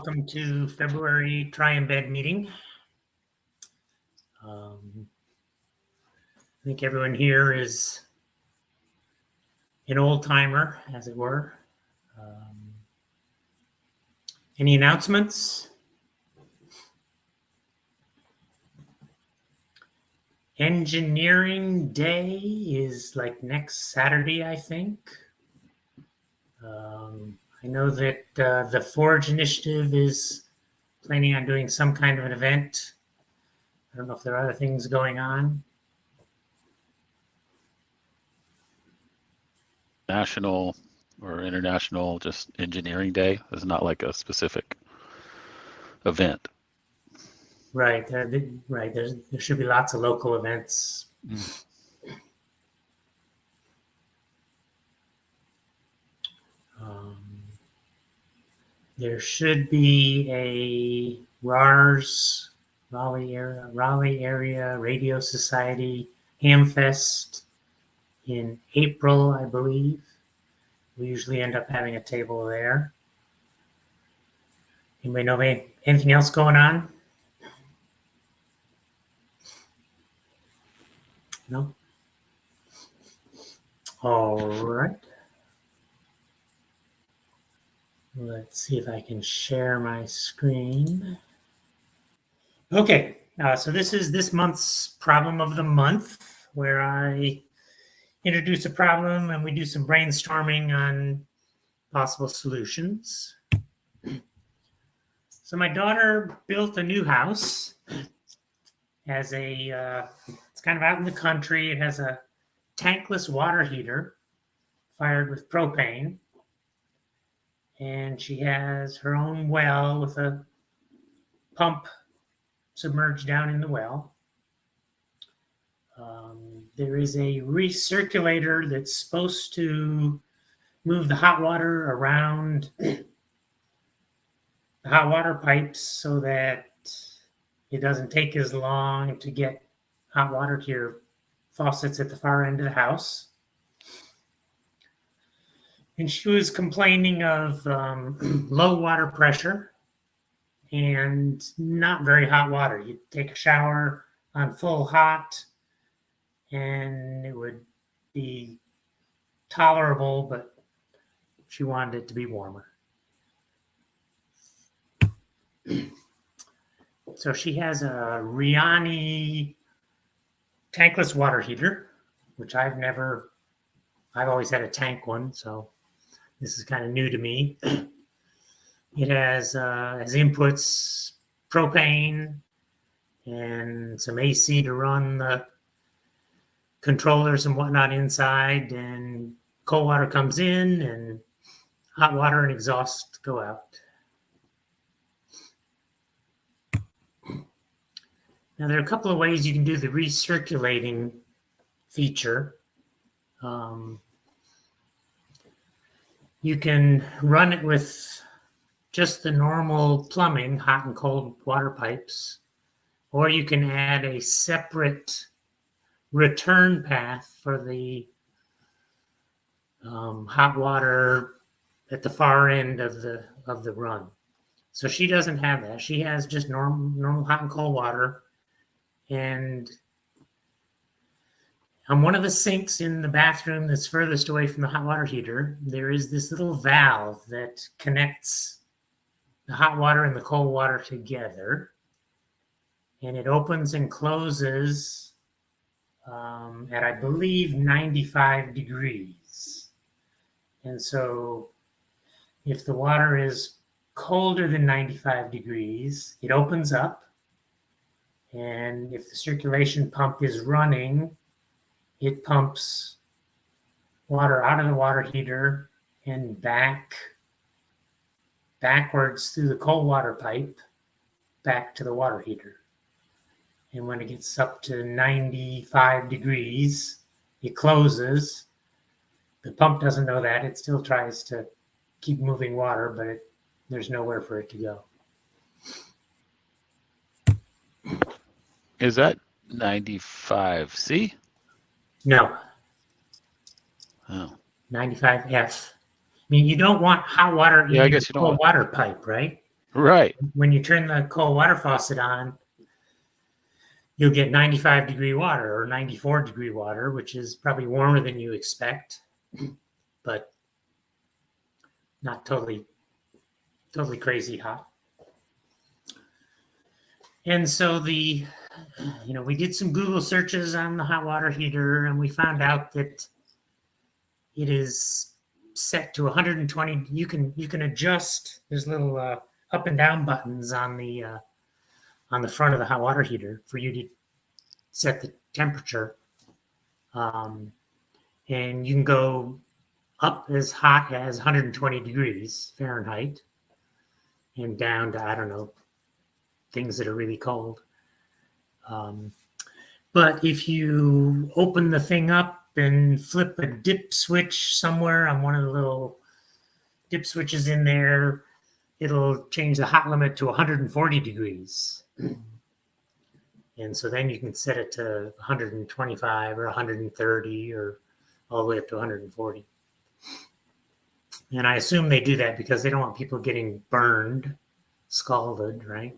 Welcome to February TriEmbed meeting. I think everyone here is an old timer, as it were. Any announcements? Engineering Day is like next Saturday, I think. I know that the Forge Initiative is planning on doing some kind of an event. I don't know if there are other things going on. National or international just engineering day is not like a specific event. Right. Right. There should be lots of local events. There should be a RARS, Raleigh area Radio Society Hamfest in April, I believe. We usually end up having a table there. Anybody know anything else going on? No? All right. Let's see if I can share my screen. Okay, so this is this month's problem of the month, where I introduce a problem and we do some brainstorming on possible solutions. So my daughter built a new house. It's kind of out in the country. It has a tankless water heater fired with propane. And she has her own well with a pump submerged down in the well. There is a recirculator that's supposed to move the hot water around the hot water pipes so that it doesn't take as long to get hot water to your faucets at the far end of the house. And she was complaining of low water pressure and not very hot water. You take a shower on full hot and it would be tolerable, but she wanted it to be warmer. So she has a Riani tankless water heater, which I've always had a tank one, so this is kind of new to me. It has as inputs propane and some AC to run the controllers and whatnot inside, and cold water comes in and hot water and exhaust go out. Now there are a couple of ways you can do the recirculating feature. You can run it with just the normal plumbing, hot and cold water pipes, or you can add a separate return path for the hot water at the far end of the run. So she doesn't have that. She has just normal hot and cold water. And on one of the sinks in the bathroom that's furthest away from the hot water heater, there is this little valve that connects the hot water and the cold water together. And it opens and closes at, I believe, 95 degrees. And so if the water is colder than 95 degrees, it opens up. And if the circulation pump is running, it pumps water out of the water heater and backwards through the cold water pipe back to the water heater. And when it gets up to 95 degrees, it closes. The pump doesn't know that. It still tries to keep moving water, but there's nowhere for it to go. Is that 95C? No. Oh. 95F. I mean, you don't want hot water in I guess you don't cold want water pipe, right? Right. When you turn the cold water faucet on, you'll get 95-degree water or 94-degree water, which is probably warmer than you expect, but not totally crazy hot. And so we did some Google searches on the hot water heater, and we found out that it is set to 120. You can adjust. There's little up and down buttons on the front of the hot water heater for you to set the temperature, and you can go up as hot as 120 degrees Fahrenheit, and down to, I don't know, things that are really cold. But if you open the thing up and flip a dip switch somewhere on one of the little dip switches in there, it'll change the hot limit to 140 degrees. And so then you can set it to 125 or 130 or all the way up to 140. And I assume they do that because they don't want people getting burned, scalded, right?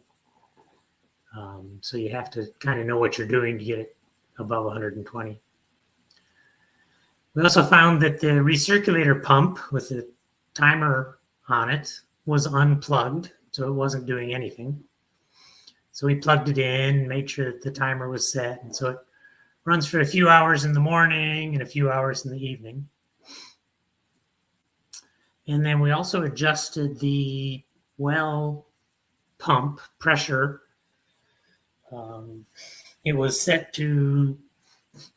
So you have to kind of know what you're doing to get it above 120. We also found that the recirculator pump with the timer on it was unplugged, so it wasn't doing anything. So we plugged it in, made sure that the timer was set, and so it runs for a few hours in the morning and a few hours in the evening. And then we also adjusted the well pump pressure. It was set to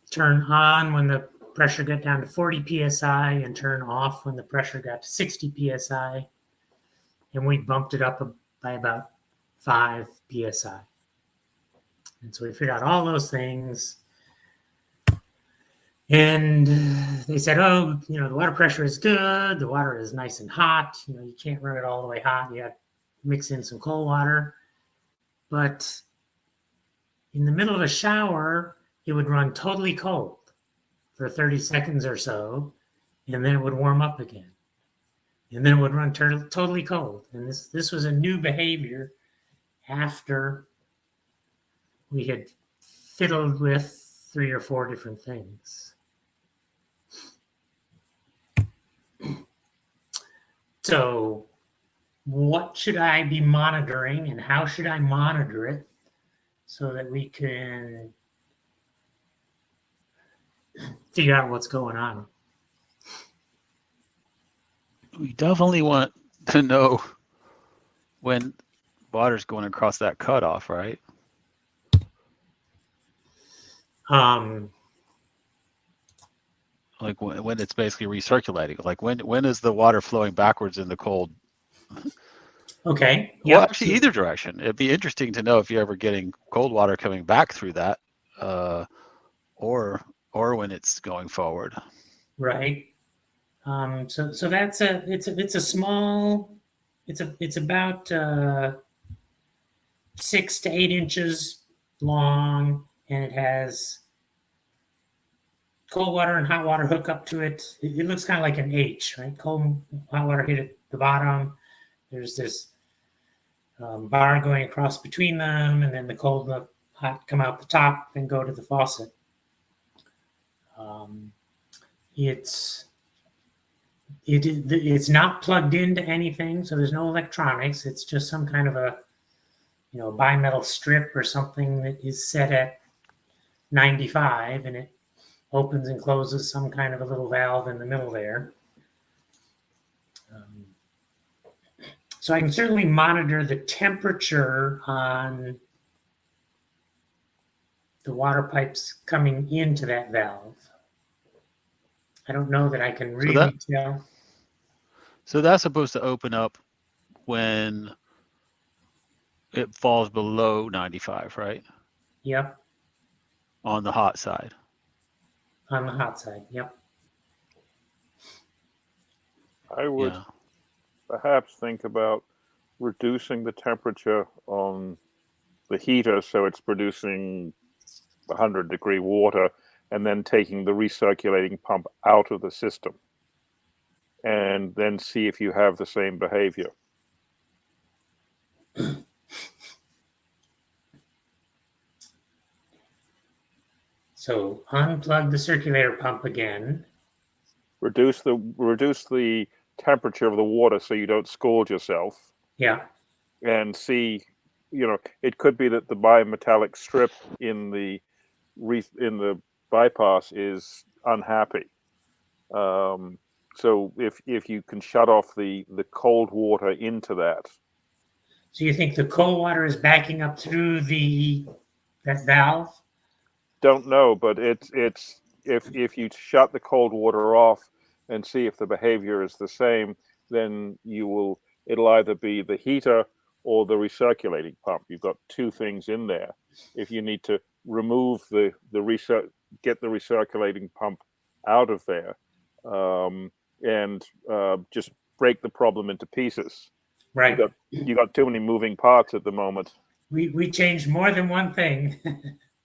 turn on when the pressure got down to 40 psi and turn off when the pressure got to 60 psi. And we bumped it up by about 5 psi. And so we figured out all those things. And they said, oh, the water pressure is good. The water is nice and hot. You can't run it all the way hot. You got to mix in some cold water. But in the middle of a shower, it would run totally cold for 30 seconds or so, and then it would warm up again. And then it would run totally cold. And this was a new behavior after we had fiddled with 3 or 4 different things. So what should I be monitoring and how should I monitor it so that we can figure out what's going on? We definitely want to know when water's going across that cutoff, right? Like when it's basically recirculating. Like when is the water flowing backwards in the cold? Okay. Well, actually, either direction. It'd be interesting to know if you're ever getting cold water coming back through that, or when it's going forward. Right. So that's it's a small. It's about 6 to 8 inches long, and it has cold water and hot water hook up to it. It looks kind of like an H, right? Cold hot water hit at the bottom. There's this bar going across between them, and then the cold and the hot come out the top and go to the faucet. It's not plugged into anything, so there's no electronics. It's just some kind of a bimetal strip or something that is set at 95, and it opens and closes some kind of a little valve in the middle there. So I can certainly monitor the temperature on the water pipes coming into that valve. I don't know that I can really tell. So that's supposed to open up when it falls below 95, right? Yep. On the hot side. On the hot side, yep. I would perhaps think about reducing the temperature on the heater so it's producing 100-degree water, and then taking the recirculating pump out of the system, and then see if you have the same behavior. So unplug the circulator pump again. Reduce the temperature of the water so you don't scald yourself. Yeah. And see, it could be that the bimetallic strip in the bypass is unhappy. So if you can shut off the cold water into that. So you think the cold water is backing up through that valve? Don't know, but it's if you shut the cold water off and see if the behavior is the same, then it'll either be the heater or the recirculating pump. You've got two things in there. If you need to remove get the recirculating pump out of there, and just break the problem into pieces. Right. You got too many moving parts at the moment. We changed more than one thing.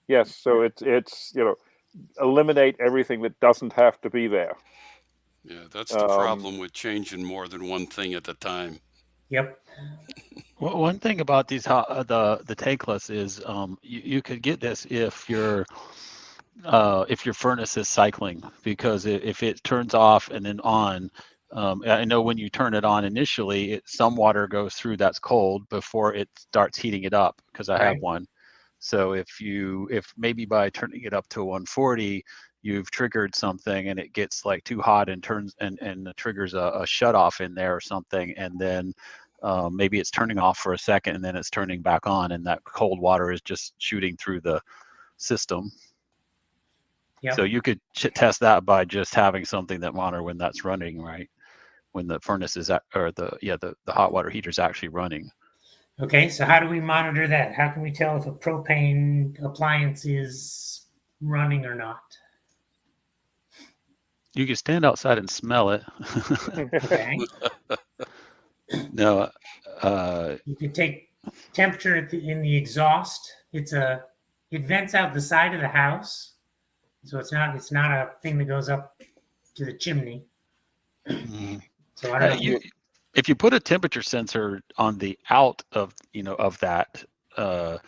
Yes, so it's eliminate everything that doesn't have to be there. Yeah, that's the problem with changing more than one thing at a time. Yep. Well, one thing about these the tankless is you could get this if your furnace is cycling, because if it turns off and then on, I know when you turn it on initially, some water goes through that's cold before it starts heating it up, because I have one. So if maybe by turning it up to 140, you've triggered something and it gets like too hot and turns and triggers a shut off in there or something, and then maybe it's turning off for a second and then it's turning back on, and that cold water is just shooting through the system. Yep. So you could test that by just having something that monitor when that's running, right? When the furnace is the hot water heater is actually running. Okay, so how do we monitor that? How can we tell if a propane appliance is running or not? You can stand outside and smell it. Okay. No. You can take temperature in the exhaust. It vents out the side of the house, so it's not a thing that goes up to the chimney. Mm-hmm. So I don't know. If you put a temperature sensor on the out of that, the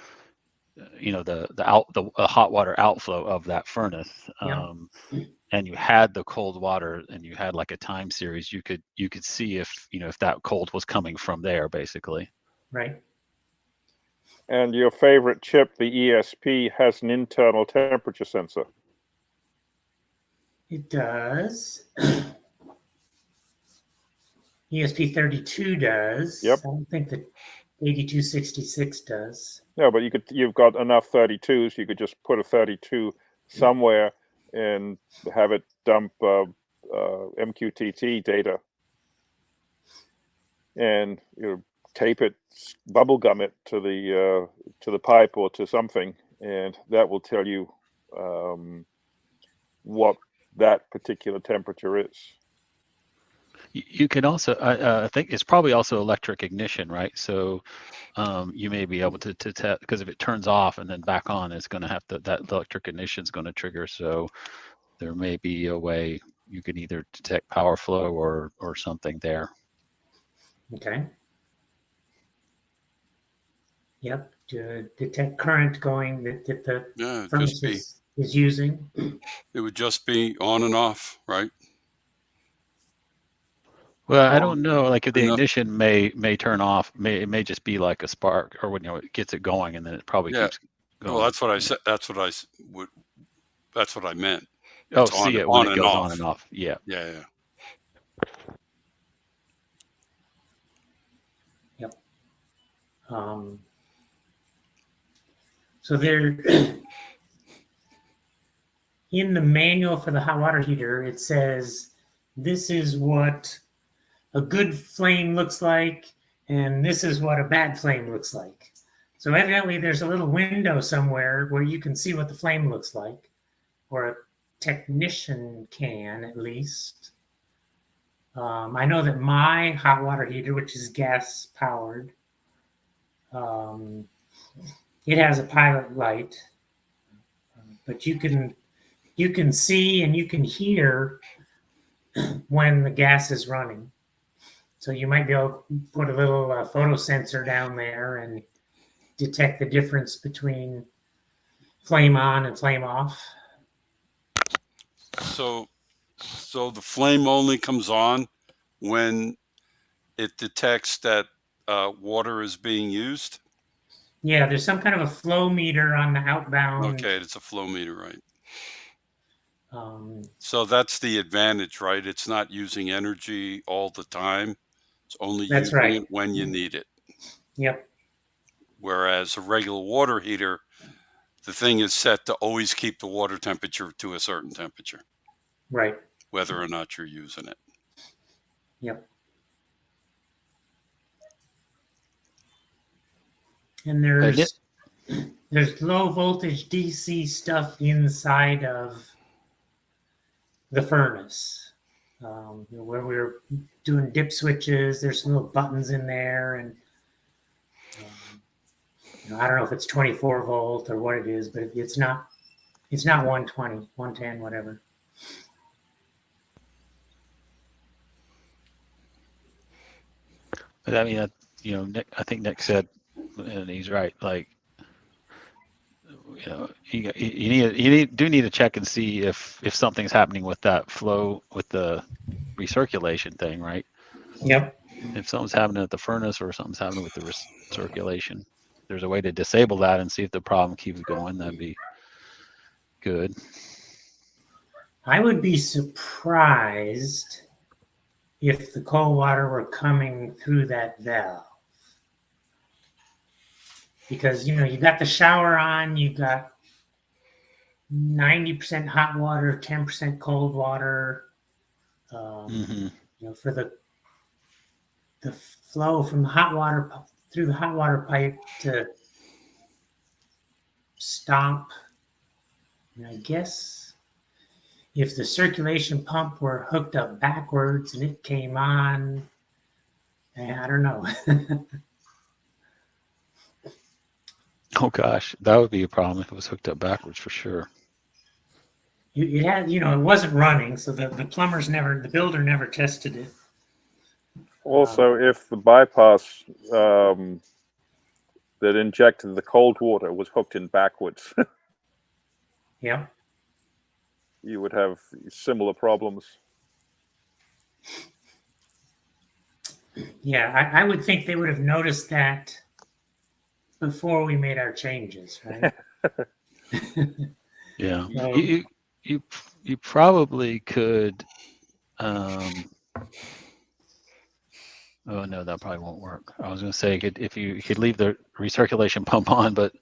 hot water outflow of that furnace, and you had the cold water and you had like a time series, you could see if that cold was coming from there, basically. Right. And your favorite chip, the ESP, has an internal temperature sensor. It does. ESP32 does. Yep. I don't think the 8266 does. No, but you've got enough 32s. You could just put a 32 somewhere and have it dump MQTT data, and tape it, bubble gum it to the pipe or to something, and that will tell you what that particular temperature is. You can also, I think it's probably also electric ignition, right? So you may be able to test, because if it turns off and then back on, it's going to have that electric ignition is going to trigger. So there may be a way you can either detect power flow or something there. Okay. Yep. To detect current going that the furnace is using. It would just be on and off, right? Well, I don't know. Like if the ignition may turn off, it may just be like a spark, or when it gets it going, and then it probably keeps going. Well, that's what I said. That's what I meant. Oh, see it when it goes on and off. Yeah. Yeah. Yep. So there, in the manual for the hot water heater, it says this is what a good flame looks like, and this is what a bad flame looks like. So evidently there's a little window somewhere where you can see what the flame looks like, or a technician can at least. I know that my hot water heater, which is gas powered, it has a pilot light, but you can see and you can hear when the gas is running. So you might be able to put a little photo sensor down there and detect the difference between flame on and flame off. So the flame only comes on when it detects that water is being used? Yeah, there's some kind of a flow meter on the outbound. Okay, it's a flow meter, right? Um, So that's the advantage, right? It's not using energy all the time. It's only That's using right. it when you need it. Yep. Whereas a regular water heater, the thing is set to always keep the water temperature to a certain temperature, Right. whether or not you're using it. Yep. And there's low voltage DC stuff inside of the furnace. Where we were doing dip switches, there's some little buttons in there, and I don't know if it's 24 volt or what it is, but it's not 120, 110, whatever. But I mean, Nick, I think Nick said, and he's right. Like, you do need to check and see if something's happening with that flow with the recirculation thing, right? Yep. If something's happening at the furnace or something's happening with the recirculation, there's a way to disable that and see if the problem keeps going. That'd be good. I would be surprised if the cold water were coming through that valve. Because, you got the shower on, you got 90% hot water, 10% cold water. For the flow from the hot water through the hot water pipe to stop. And I guess if the circulation pump were hooked up backwards and it came on, I don't know. Oh gosh, that would be a problem if it was hooked up backwards for sure. It had, it wasn't running, so the builder never tested it. Also, if the bypass that injected the cold water was hooked in backwards, Yeah. you would have similar problems. Yeah, I would think they would have noticed that before we made our changes, right? Yeah, you probably could. Oh no, that probably won't work. I was going to say if you could leave the recirculation pump on, but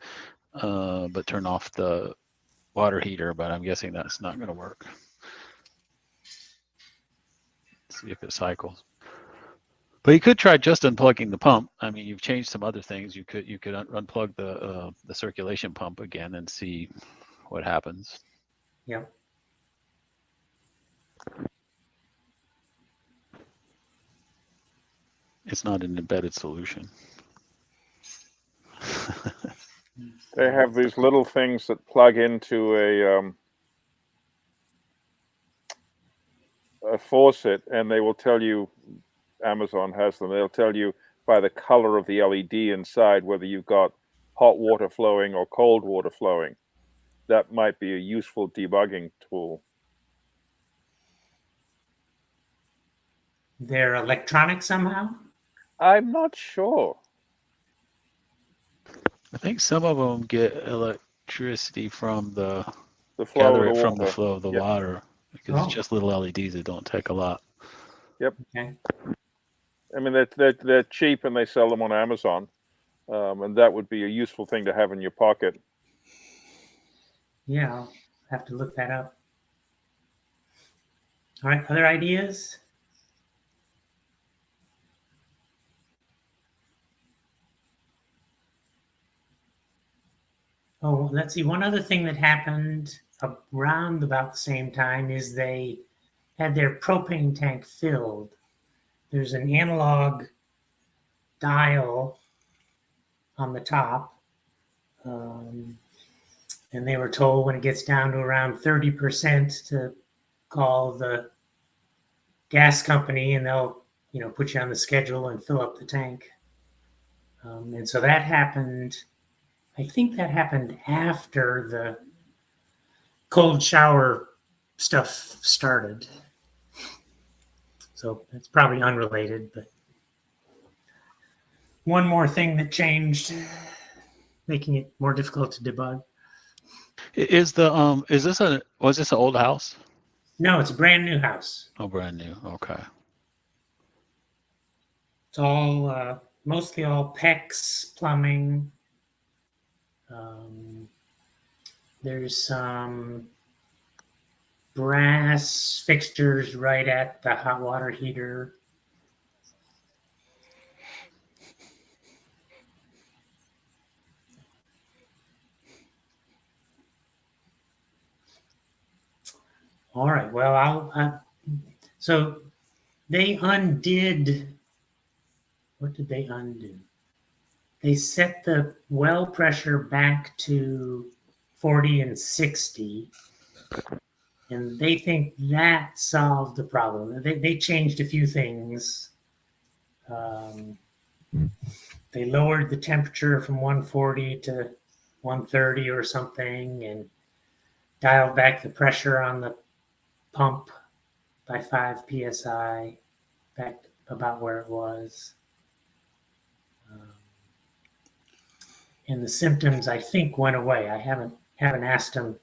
turn off the water heater. But I'm guessing that's not going to work. Let's see if it cycles. But you could try just unplugging the pump. I mean, you've changed some other things. You could unplug the circulation pump again and see what happens. Yep. It's not an embedded solution. They have these little things that plug into a faucet, and they will tell you, Amazon has them, they'll tell you by the color of the LED inside whether you've got hot water flowing or cold water flowing. That might be a useful debugging tool. They're electronic somehow? I'm not sure. I think some of them get electricity from the flow gather of the it from the water. flow of the Yep. water because it's just little LEDs that don't take a lot. Yep. Okay. I mean, they're cheap and they sell them on Amazon, and that would be a useful thing to have in your pocket. Yeah, I'll have to look that up. All right, other ideas? Oh, let's see. One other thing that happened around about the same time is they had their propane tank filled. There's an analog dial on the top. And they were told when it gets down to around 30% to call the gas company and they'll, put you on the schedule and fill up the tank. And so that happened. I think that happened after the cold shower stuff started. So it's probably unrelated, but one more thing that changed, making it more difficult to debug. Was this an old house? No, it's a brand new house. Oh, brand new. Okay. It's all mostly all PEX plumbing. There's some brass fixtures right at the hot water heater. All right. Well, so they undid. What did they undo? They set the well pressure back to 40 and 60, and they think that solved the problem. They changed a few things. They lowered the temperature from 140 to 130 or something, and dialed back the pressure on the pump by 5 psi, back about where it was. And the symptoms, I think, went away. I haven't asked them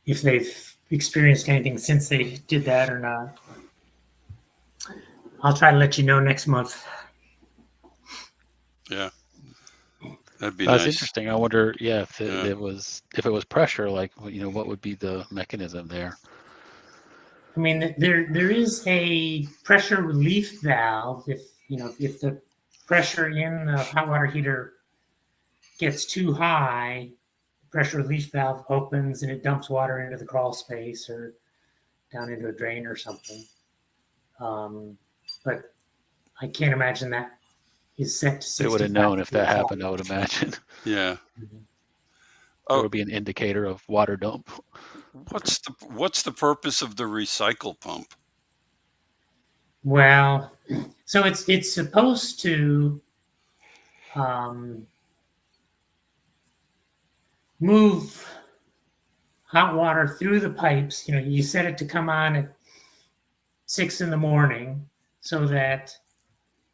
if they've experienced anything since they did that or not. I'll try to let you know next month. Yeah, that'd be That's nice. interesting. I wonder, if it was pressure, like, what would be the mechanism there? I mean, there is a pressure relief valve. If the pressure in the hot water heater gets too high, the pressure relief valve opens and it dumps water into the crawl space or down into a drain or something. But I can't imagine that is set to 65. They would have known if that happened, I would imagine. Yeah. Mhm. There would be an indicator of water dump. What's the purpose of the recycle pump? Well, so it's supposed to move hot water through the pipes. You set it to come on at 6 in the morning, so that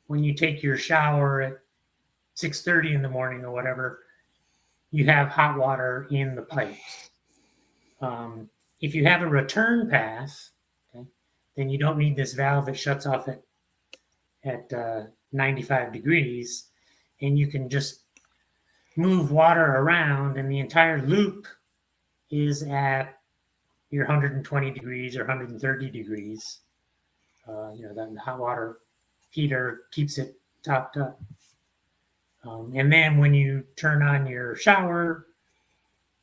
when you take your shower at 6:30 in the morning or whatever, you have hot water in the pipes. If you have a return path, okay, then you don't need this valve that shuts off at 95 degrees, and you can just move water around, and the entire loop is at your 120 degrees or 130 degrees. The hot water heater keeps it topped up. And then when you turn on your shower,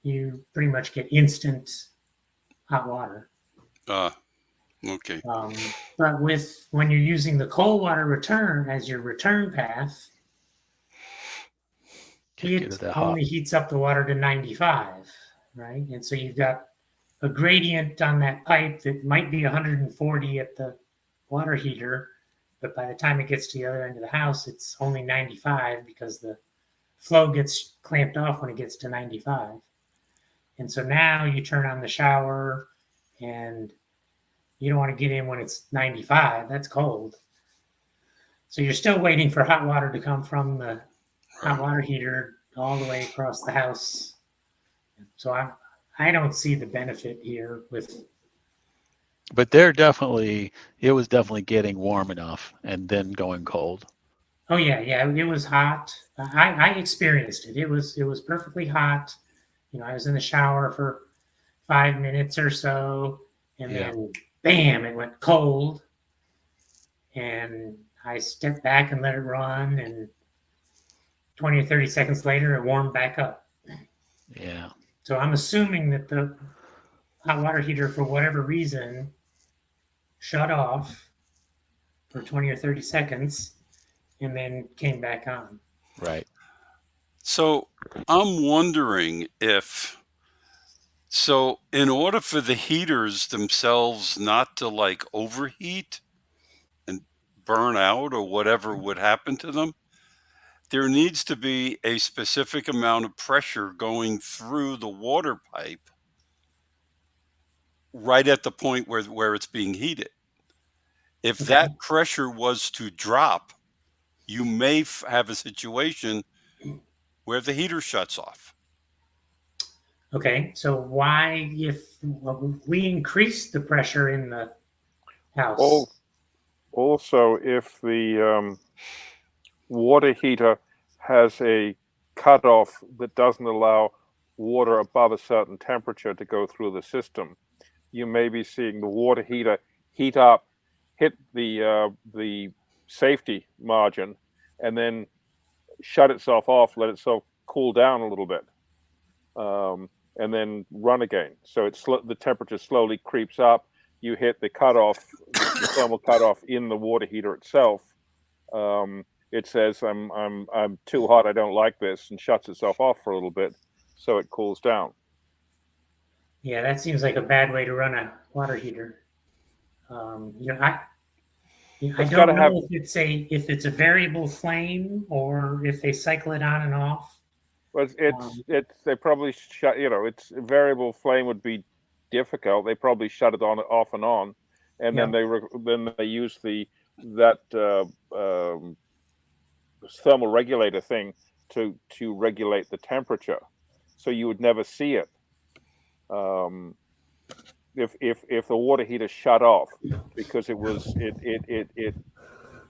you pretty much get instant hot water. Okay. But when you're using the cold water return as your return path, it only heats up the water to 95, right? And so you've got a gradient on that pipe that might be 140 at the water heater, but by the time it gets to the other end of the house, it's only 95 because the flow gets clamped off when it gets to 95. And so now you turn on the shower and you don't want to get in when it's 95. That's cold. So you're still waiting for hot water to come from the hot water heater all the way across the house. So I don't see the benefit here with. But it was definitely getting warm enough and then going cold. Oh yeah, it was hot. I experienced it. It was perfectly hot. I was in the shower for 5 minutes or so, and then bam, it went cold. And I stepped back and let it run, and 20 or 30 seconds later, it warmed back up. Yeah. So I'm assuming that the hot water heater, for whatever reason, shut off for 20 or 30 seconds and then came back on. Right. So I'm wondering in order for the heaters themselves not to like overheat and burn out or whatever would happen to them, there needs to be a specific amount of pressure going through the water pipe right at the point where it's being heated. If Okay. that pressure was to drop, you may have a situation where the heater shuts off. Okay. So why, if we increase the pressure in the house? Also, if the water heater has a cutoff that doesn't allow water above a certain temperature to go through the system, you may be seeing the water heater heat up, hit the safety margin, and then shut itself off, let itself cool down a little bit, and then run again. So the temperature slowly creeps up. You hit the cutoff, the thermal cutoff in the water heater itself. It says I'm too hot, I don't like this, and shuts itself off for a little bit, so it cools down. Yeah, that seems like a bad way to run a water heater. I don't know if it's a variable flame or if they cycle it on and off. But they probably shut. It's variable flame would be difficult. They probably shut it on, off and on, and Yeah. then they use that thermal regulator thing to regulate the temperature, so you would never see it. If the water heater shut off because it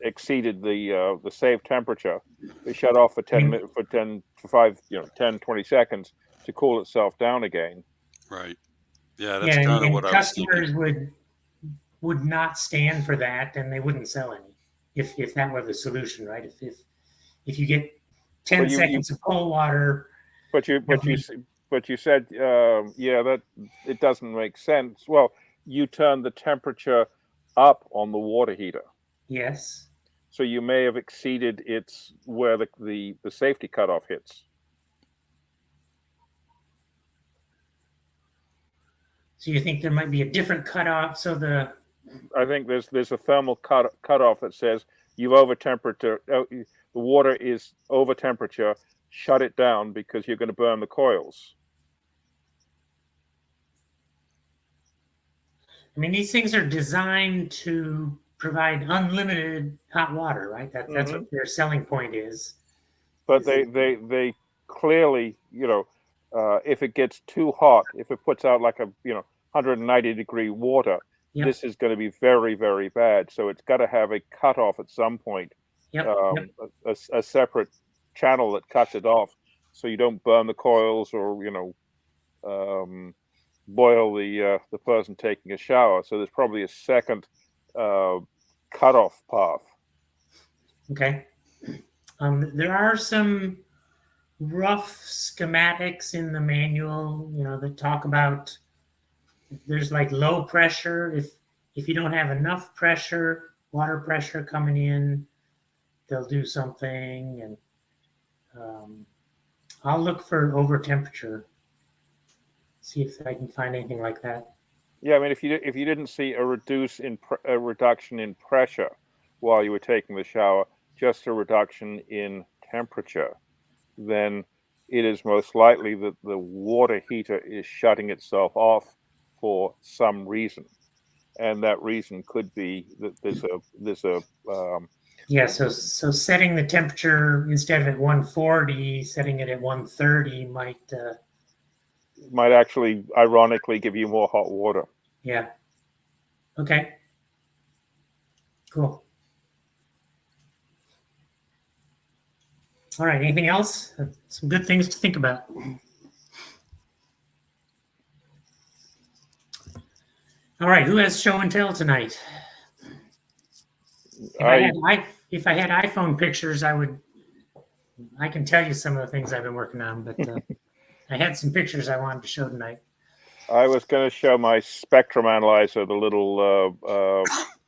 exceeded the safe temperature, it shut off for 10 minutes, for 10-20 seconds to cool itself down again. Right. Yeah, that's kind of what I was thinking. Customers would not stand for that, and they wouldn't sell any if that were the solution, right? If you get 10 seconds of cold water. But you said, that it doesn't make sense. Well, you turn the temperature up on the water heater. Yes. So you may have exceeded where the safety cutoff hits. So you think there might be a different cutoff? I think there's a thermal cutoff that says you've over temperature. The water is over temperature. Shut it down because you're going to burn the coils. I mean, these things are designed to provide unlimited hot water, right? That's what their selling point is. But they clearly, if it gets too hot, if it puts out like 190-degree water, this is going to be very, very bad. So it's got to have a cutoff at some point, a separate channel that cuts it off, so you don't burn the coils or boil the person taking a shower. So there's probably a second cutoff path. Okay. There are some rough schematics in the manual, that talk about there's like low pressure. If you don't have enough pressure, water pressure coming in, they'll do something. And I'll look for over temperature, see if I can find anything like that. Yeah, I mean, if you didn't see a reduction in pressure while you were taking the shower, just a reduction in temperature, then it is most likely that the water heater is shutting itself off for some reason, and that reason could be that there's a so setting the temperature instead of at 140, setting it at 130 might actually ironically give you more hot water. Yeah. Okay. Cool. All right. Anything else? Some good things to think about. All right. Who has show and tell tonight? If I had iPhone pictures, I can tell you some of the things I've been working on, but I had some pictures I wanted to show tonight. I was going to show my spectrum analyzer, the little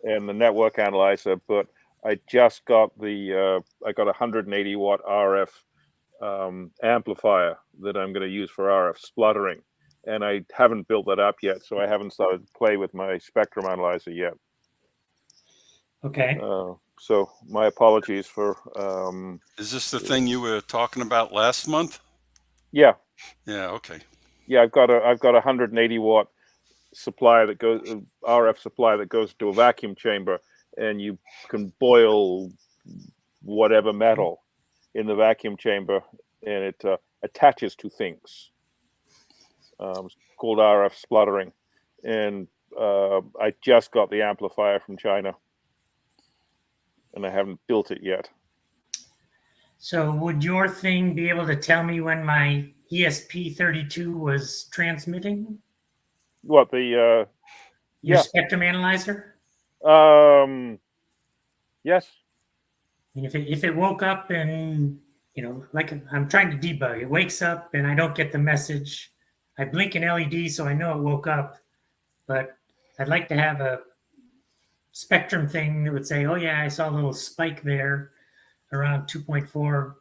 and the network analyzer, but I just got I got a 180 watt RF amplifier that I'm going to use for RF spluttering, and I haven't built that up yet, so I haven't started to play with my spectrum analyzer yet. Okay. So my apologies for. Is this the thing you were talking about last month? Yeah. Yeah. Okay. Yeah, I've got a 180 watt supply that goes RF supply that goes to a vacuum chamber, and you can boil whatever metal in the vacuum chamber, and it attaches to things. It's called RF splattering, and I just got the amplifier from China, and I haven't built it yet. So would your thing be able to tell me when my ESP32 was transmitting? What the Your yeah. spectrum analyzer? Yes. And if it woke up and, like I'm trying to debug, it wakes up and I don't get the message. I blink an LED so I know it woke up, but I'd like to have a spectrum thing that would say, oh yeah, I saw a little spike there around 2.4.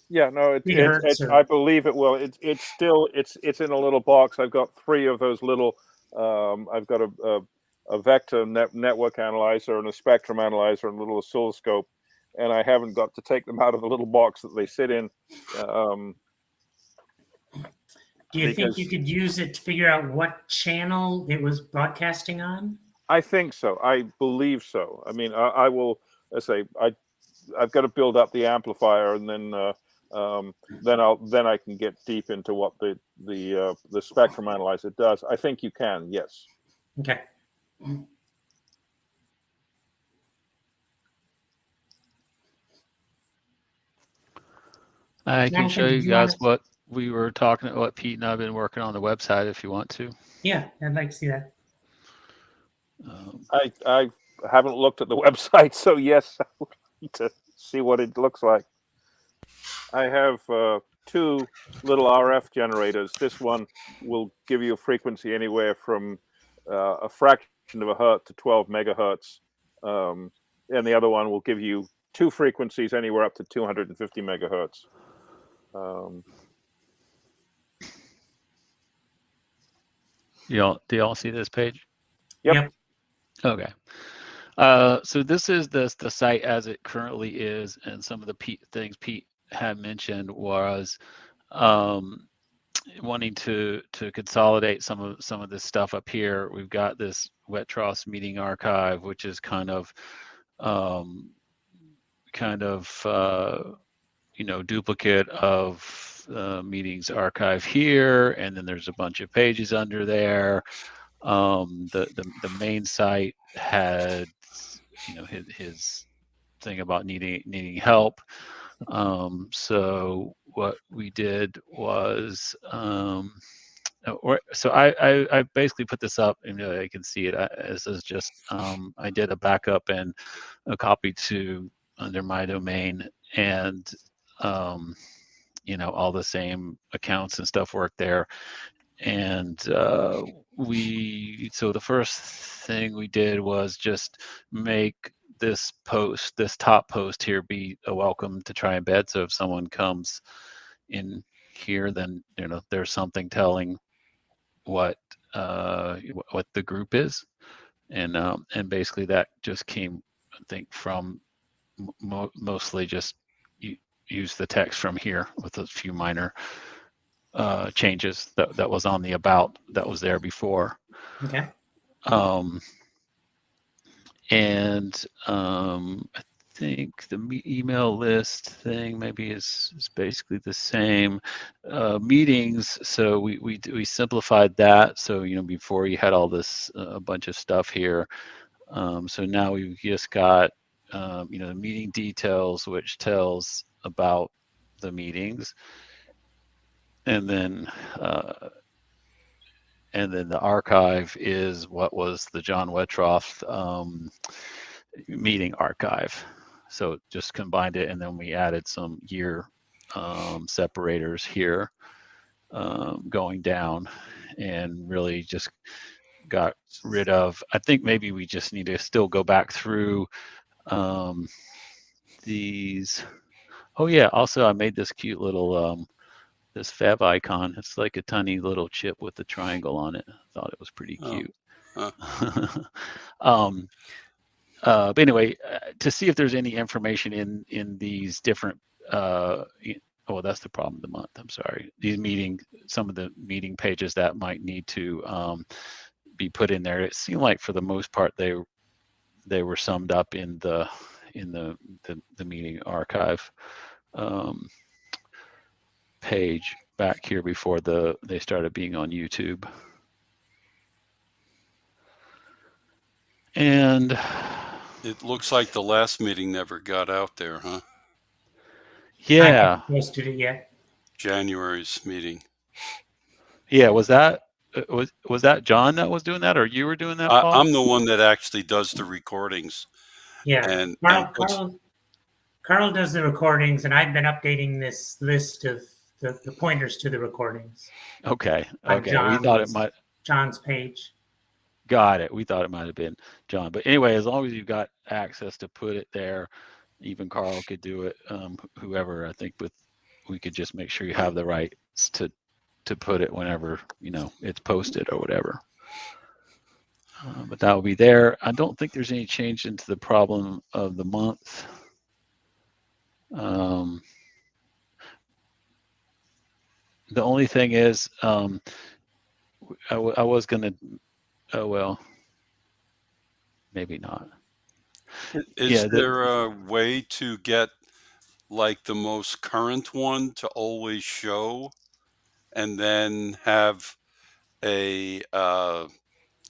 Yeah, no, Gigahertz or- I believe it will. It's in a little box. I've got 3 of those little. I've got a vector network analyzer and a spectrum analyzer and a little oscilloscope, and I haven't got to take them out of the little box that they sit in. Do you think you could use it to figure out what channel it was broadcasting on? I think so. I believe so. I mean, I will. I say I've got to build up the amplifier, and then I can get deep into what the spectrum analyzer does. I think you can. Yes. Okay. I can show you guys what we were talking about, what Pete and I have been working on the website if you want to. Yeah, I'd like to see that. I haven't looked at the website, so yes, I would like to see what it looks like. I have 2 little RF generators. This one will give you a frequency anywhere from a fraction of a hertz to 12 megahertz, and the other one will give you 2 frequencies anywhere up to 250 megahertz. Do y'all see this page? Yep. Okay. So this is the site as it currently is, and some of the things Pete had mentioned was wanting to consolidate some of this stuff up here. We've got this wet troughs meeting archive, which is kind of duplicate of meetings archive here, and then there's a bunch of pages under there. The main site had his thing about needing help. So what we did was so I basically put this up, and I can see it. This is just I did a backup and a copy to under my domain, and all the same accounts and stuff work there. And so the first thing we did was just make this top post here, be a welcome to TriEmbed. So if someone comes in here, then there's something telling what the group is, and basically that just came, I think, from mostly just use the text from here with a few minor changes that was on the about that was there before. Okay. And I think the email list thing maybe is basically the same. Meetings, so we simplified that. So before you had all this a bunch of stuff here. So now we've just got the meeting details, which tells about the meetings, and then the archive is what was the John Wettroff meeting archive. So just combined it, and then we added some year separators here going down, and really just got rid of, I think maybe we just need to still go back through these. Oh yeah, also I made this cute little this fav icon. It's like a tiny little chip with a triangle on it. I thought it was pretty cute. But anyway, to see if there's any information in these different that's the problem of the month. I'm sorry. Some of the meeting pages that might need to be put in there. It seemed like for the most part they were summed up in the meeting archive page back here before they started being on YouTube. And it looks like the last meeting never got out there, huh? I haven't yeah, posted it yet. January's meeting. yeah, was that John that was doing that, or you were doing that, Paul? I'm the one that actually does the recordings. Yeah, And Carl does the recordings, and I've been updating this list of the pointers to the recordings Okay, on okay. We thought it might. John's page. Got it. We thought it might have been John, but anyway, as long as you've got access to put it there, even Carl could do it. Whoever, I think, we could just make sure you have the rights to put it whenever it's posted or whatever. But that will be there. I don't think there's any change into the problem of the month. The only thing is, I was gonna. Oh well, maybe not. Is there a way to get like the most current one to always show, and then have a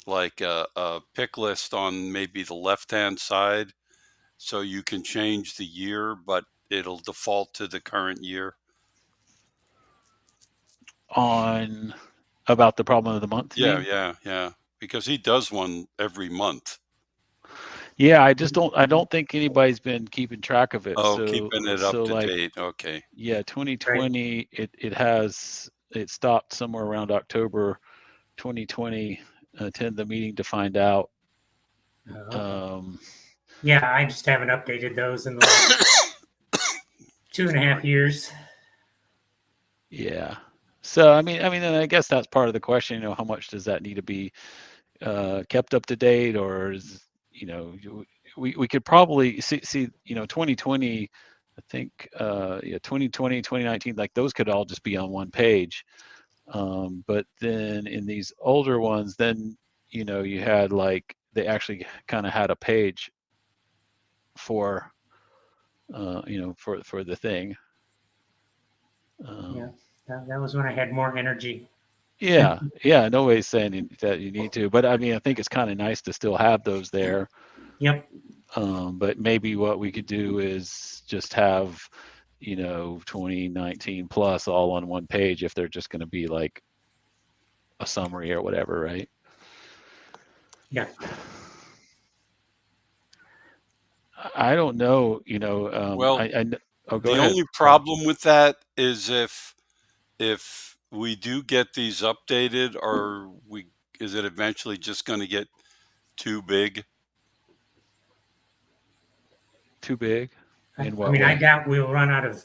like a pick list on maybe the left-hand side, so you can change the year, but it'll default to the current year? On about the problem of the month? Yeah. Because he does one every month. Yeah, I don't think anybody's been keeping track of it. Oh, keeping it up to like, date. Okay. Yeah, 2020, it stopped somewhere around October 2020. Attend the meeting to find out. Yeah, I just haven't updated those in the last 2.5 years. Yeah. So I mean, and I guess that's part of the question. How much does that need to be kept up to date, or is, we could probably see 2020. I think 2020, 2019, like those could all just be on one page. But then in these older ones, then you had like they actually kind of had a page for for the thing. Yeah, that was when I had more energy. Yeah, nobody's saying that you need to, but I mean, I think it's kind of nice to still have those there. Yep. But maybe what we could do is just have 2019 plus all on one page if they're just going to be like a summary or whatever, right? Yeah. I don't know, Well, go the ahead. only problem with that is if we do get these updated, is it eventually just going to get too big? Too big? I mean, I doubt we'll run out of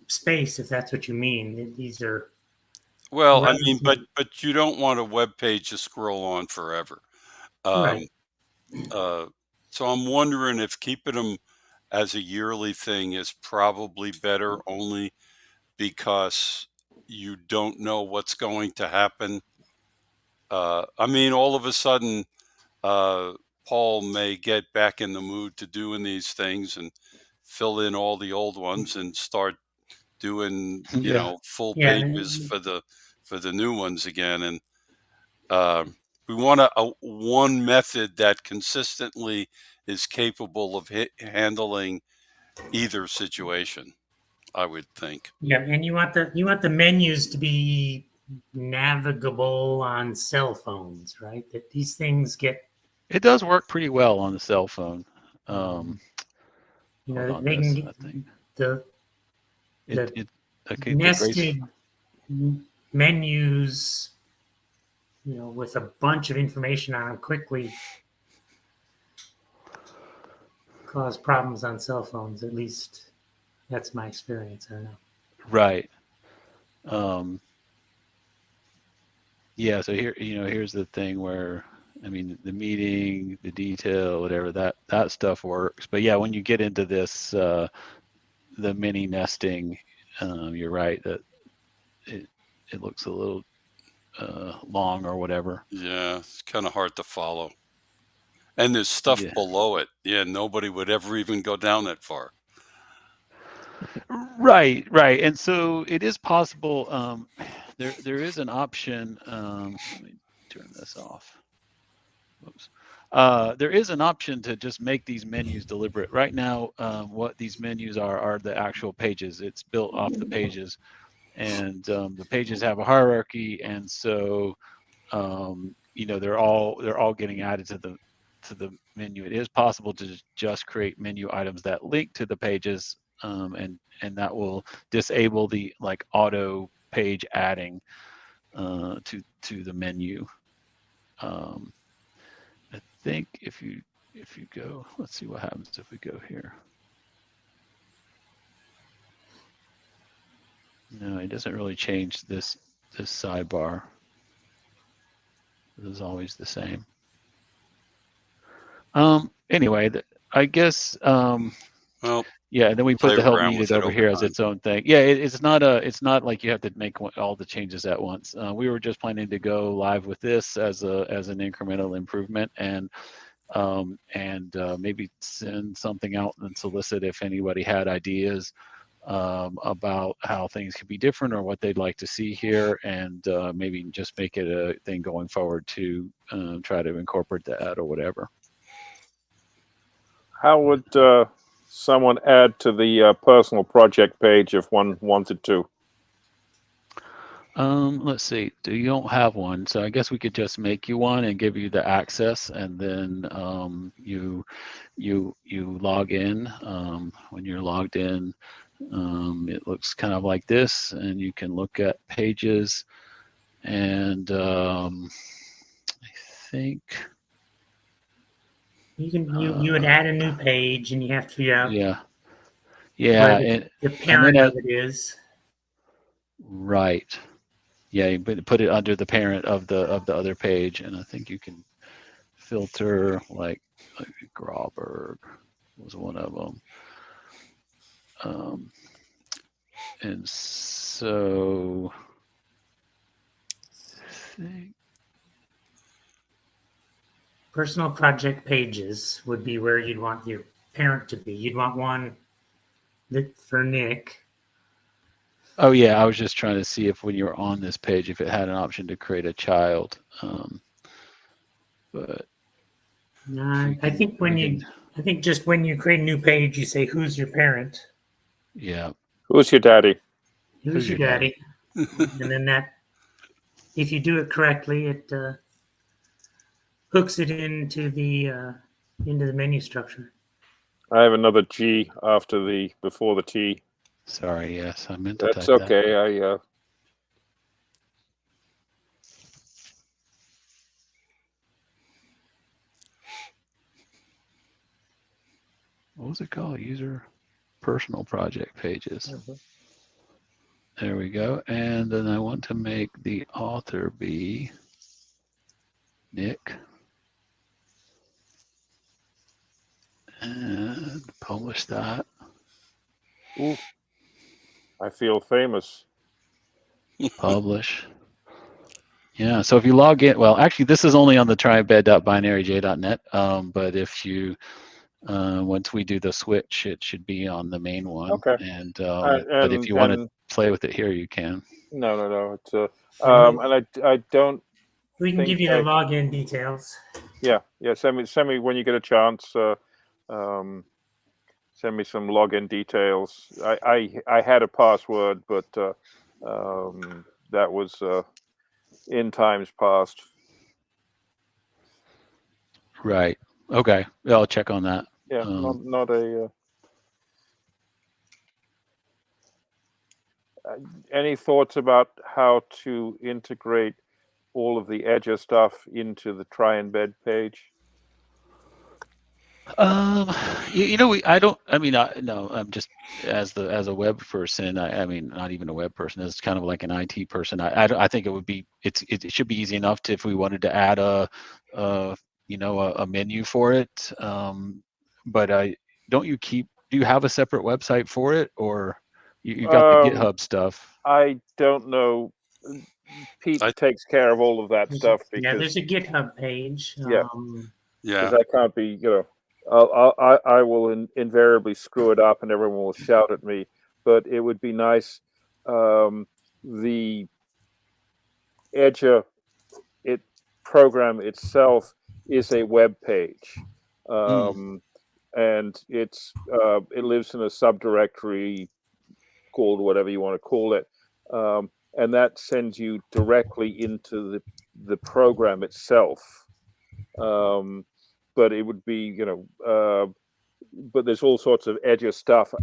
space, if that's what you mean. These are. Well, I mean, but you don't want a web page to scroll on forever. Right. So I'm wondering if keeping them as a yearly thing is probably better, only because you don't know what's going to happen. I mean, all of a sudden, Paul may get back in the mood to doing these things and fill in all the old ones and start doing, full pages for the new ones again. And we want one method that consistently is capable of handling either situation, I would think. Yeah, and you want the menus to be navigable on cell phones, right? That these things get. It does work pretty well on the cell phone. They can get the nested menus, with a bunch of information on them quickly cause problems on cell phones. At least that's my experience. I don't know. Right. Yeah. So here's the thing where, I mean, the meeting, the detail, whatever, that stuff works. But yeah, when you get into this, the mini nesting, you're right that it looks a little long or whatever. Yeah, it's kind of hard to follow. And there's stuff Yeah. below it. Yeah, nobody would ever even go down that far. Right, right. And so it is possible. There is an option. Let me turn this off. Whoops. There is an option to just make these menus deliberate. Right now, what these menus are the actual pages. It's built off the pages, and the pages have a hierarchy, and so they're all getting added to the menu. It is possible to just create menu items that link to the pages, and that will disable the like auto page adding to the menu. I think if you go, let's see what happens if we go here. No, it doesn't really change this sidebar. It is always the same. Anyway, I guess Well, yeah, and then we put play the help around needed with it over over here as time. its own thing. Yeah, it's not like you have to make all the changes at once. We were just planning to go live with this as an incremental improvement, and maybe send something out and solicit if anybody had ideas about how things could be different or what they'd like to see here, and maybe just make it a thing going forward to try to incorporate that or whatever. How would someone add to the personal project page if one wanted to? Let's see. You don't have one, so I guess we could just make you one and give you the access, and then you log in. When you're logged in, it looks kind of like this, and you can look at pages, and I think you would add a new page, and you have to figure out yeah, where the and parent then of it is. right. Yeah, you put it under the parent of the other page, and I think you can filter like Grauberg was one of them, and so I think Personal project pages would be where you'd want your parent to be. You'd want one that for Nick. oh yeah, I was just trying to see if when you were on this page if it had an option to create a child, but I think just when you create a new page, you say who's your parent, yeah, Who's your daddy? who's your daddy, and then that, if you do it correctly, it hooks it into the menu structure. I have another G before the T. Sorry, yes, I meant to That's type that. okay. What was it called? User personal project pages. There we go. And then I want to make the author be Nick. And publish that. Ooh, I feel famous. Publish. Yeah, so if you log in, well, actually, this is only on the TriEmbed.binaryj.net, but if you, once we do the switch, it should be on the main one. Okay. And but if you want to play with it here, you can. No. It's and I don't. We can give you the login details. Yeah. Send me when you get a chance. Send me some login details. I had a password, but that was in times past. Right. Okay. I'll check on that. Yeah. Not a. Any thoughts about how to integrate all of the Edge stuff into the TriEmbed page? No, I'm just as a web person. I mean, not even a web person. It's kind of like an IT person. I think it should be easy enough to, if we wanted to add a menu for it. But do you have a separate website for it, or you got the GitHub stuff? I don't know. Pete I- takes care of all of that stuff Yeah, because there's a GitHub page. Yeah. Yeah. I can't be, I will invariably screw it up and everyone will shout at me. But it would be nice. The Edger program itself is a web page, and it lives in a subdirectory called whatever you want to call it, and that sends you directly into the program itself. But it would be, but there's all sorts of Edger stuff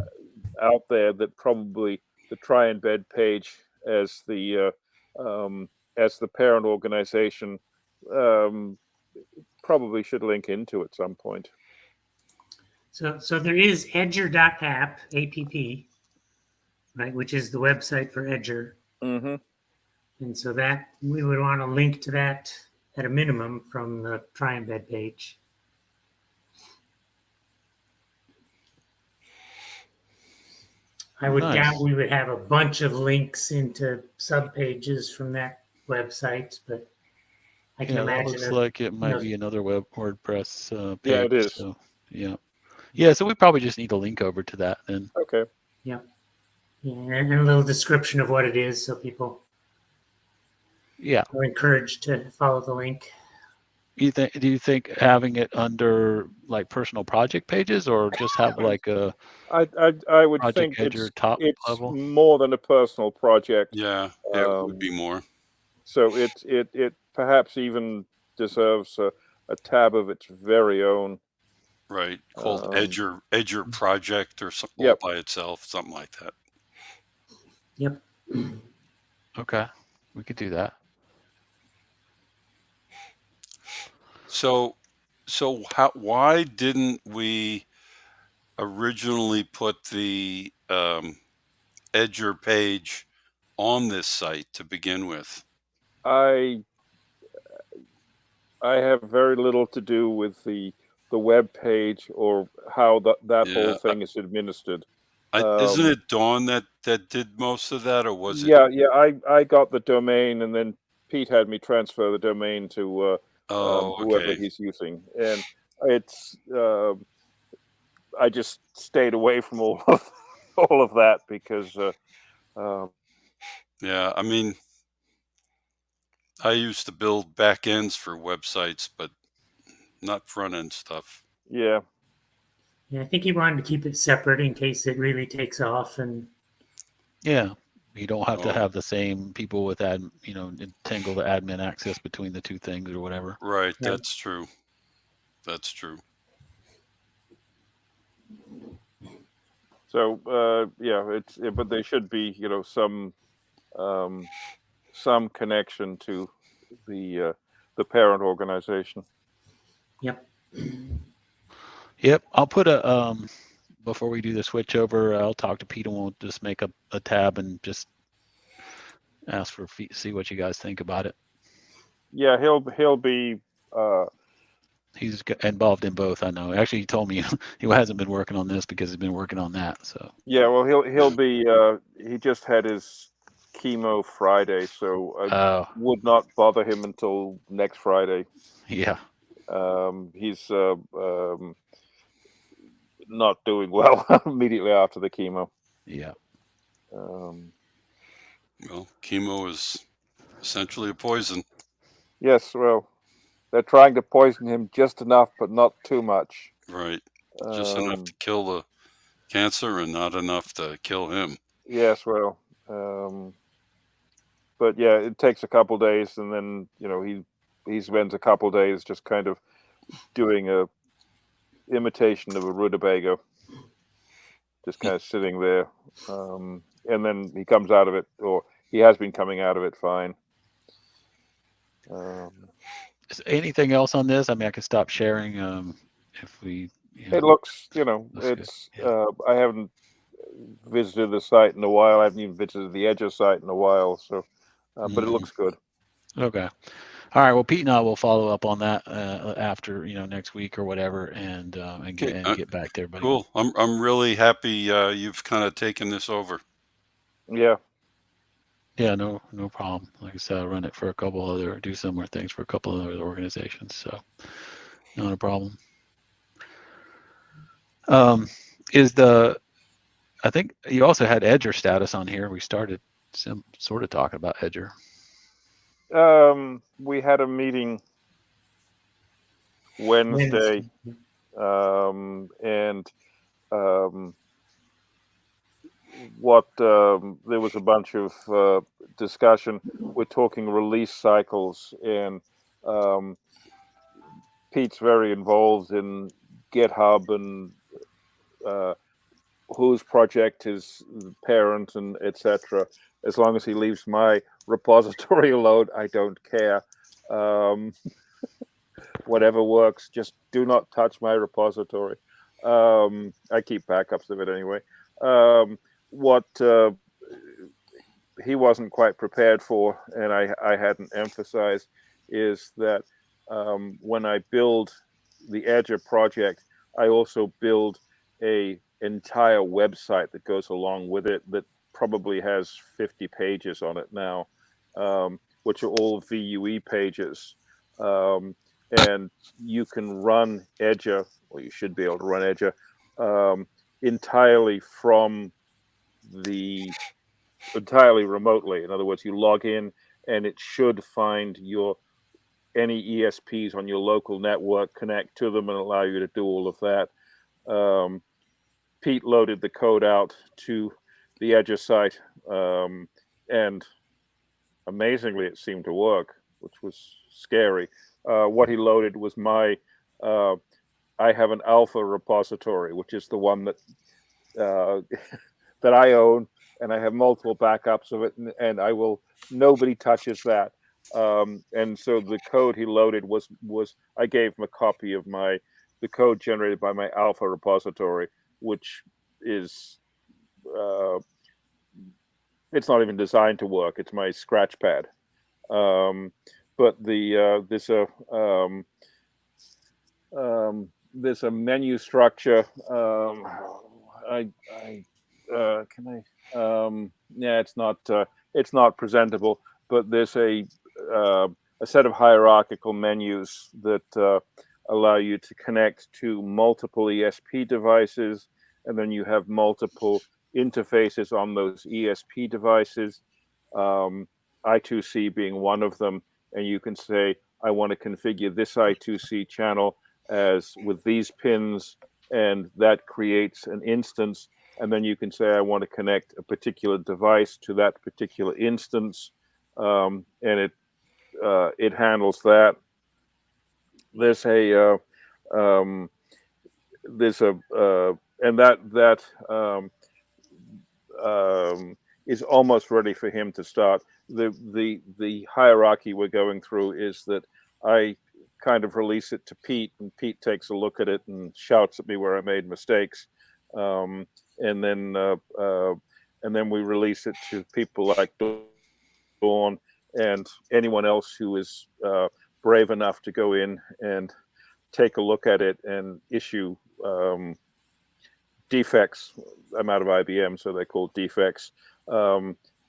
out there that probably the TriEmbed page as the parent organization probably should link into at some point. So there is Edger.app, app, right, which is the website for Edger. Mm-hmm. And so that we would want to link to that at a minimum from the TriEmbed page. I would doubt we would have a bunch of links into subpages from that website, but I can imagine. That looks like it might be another WordPress page. Yeah, it is. So, yeah. So we probably just need a link over to that then. Okay. Yeah, and a little description of what it is, so people are encouraged to follow the link. Do you think having it under like personal project pages, or just have like a I would project think Edger top it's level? more than a personal project. Yeah, it would be more. So it perhaps even deserves a tab of its very own. Right, called Edger project or something all by itself, something like that. Yep. Okay, we could do that. So why didn't we originally put the Edger page on this site to begin with? I have very little to do with the web page or how that whole thing is administered. Isn't it Dawn that did most of that, or was it? Yeah. I got the domain, and then Pete had me transfer the domain to whoever he's using, and it's I just stayed away from all of that because yeah, I mean, I used to build back ends for websites, but not front end stuff. Yeah, I think he wanted to keep it separate in case it really takes off, and you don't have to have the same people with entangle the admin access between the two things or whatever. Right, that's true. That's true. So but there should be some connection to the parent organization. Yep, I'll put a before we do the switch over, I'll talk to Pete and we'll just make a tab and just ask for see what you guys think about it. Yeah, he'll be. He's involved in both. I know. Actually, he told me he hasn't been working on this because he's been working on that. So. Yeah, well, he'll be. He just had his chemo Friday, so I would not bother him until next Friday. Yeah. He's not doing well immediately after the chemo. Yeah. Well, chemo is essentially a poison. Yes, well, they're trying to poison him just enough, but not too much. Right. Just enough to kill the cancer and not enough to kill him. Yes, well, but yeah, it takes a couple days, and then he spends a couple days just kind of doing a imitation of a rutabaga, just kind of sitting there, and then he comes out of it, or he has been coming out of it fine. Is anything else on this? I mean, I could stop sharing if we. It looks, it's. I haven't visited the site in a while. I haven't even visited the Edger site in a while, so. But it looks good. Okay. All right. Well, Pete and I will follow up on that after next week or whatever, and get back to everybody. Cool. I'm really happy you've kind of taken this over. Yeah. Yeah, no problem. Like I said, I run it for do similar things for a couple of other organizations, so not a problem. I think you also had Edger status on here. We started some sort of talking about Edger. We had a meeting Wednesday, and there was a bunch of discussion. We're talking release cycles, and Pete's very involved in GitHub and whose project is the parent and etc. As long as he leaves my repository alone, I don't care. Whatever works, just do not touch my repository. I keep backups of it anyway. What he wasn't quite prepared for, and I hadn't emphasized, is that when I build the Edger project, I also build a entire website that goes along with it that probably has 50 pages on it now, which are all VUE pages. And you can run Edger, or you should be able to run Edger, entirely from entirely remotely. In other words, you log in and it should find any ESPs on your local network, connect to them, and allow you to do all of that. Pete loaded the code out to the Edger site, and amazingly, it seemed to work, which was scary. What he loaded was I have an alpha repository, which is the one that that I own, and I have multiple backups of it, and nobody touches that. And so the code he loaded was I gave him a copy of the code generated by my alpha repository, which is it's not even designed to work. It's my Scratchpad. But there's a menu structure. Yeah, it's not presentable, but there's a set of hierarchical menus that allow you to connect to multiple ESP devices, and then you have multiple interfaces on those ESP devices, I2C being one of them, and you can say, I want to configure this I2C channel as with these pins, and that creates an instance. And then you can say, I want to connect a particular device to that particular instance, and it handles that. There's and that is almost ready for him to start. The hierarchy we're going through is that I kind of release it to Pete, and Pete takes a look at it and shouts at me where I made mistakes, and then we release it to people like Dawn and anyone else who is brave enough to go in and take a look at it and issue defects. I'm out of IBM, so they're called defects.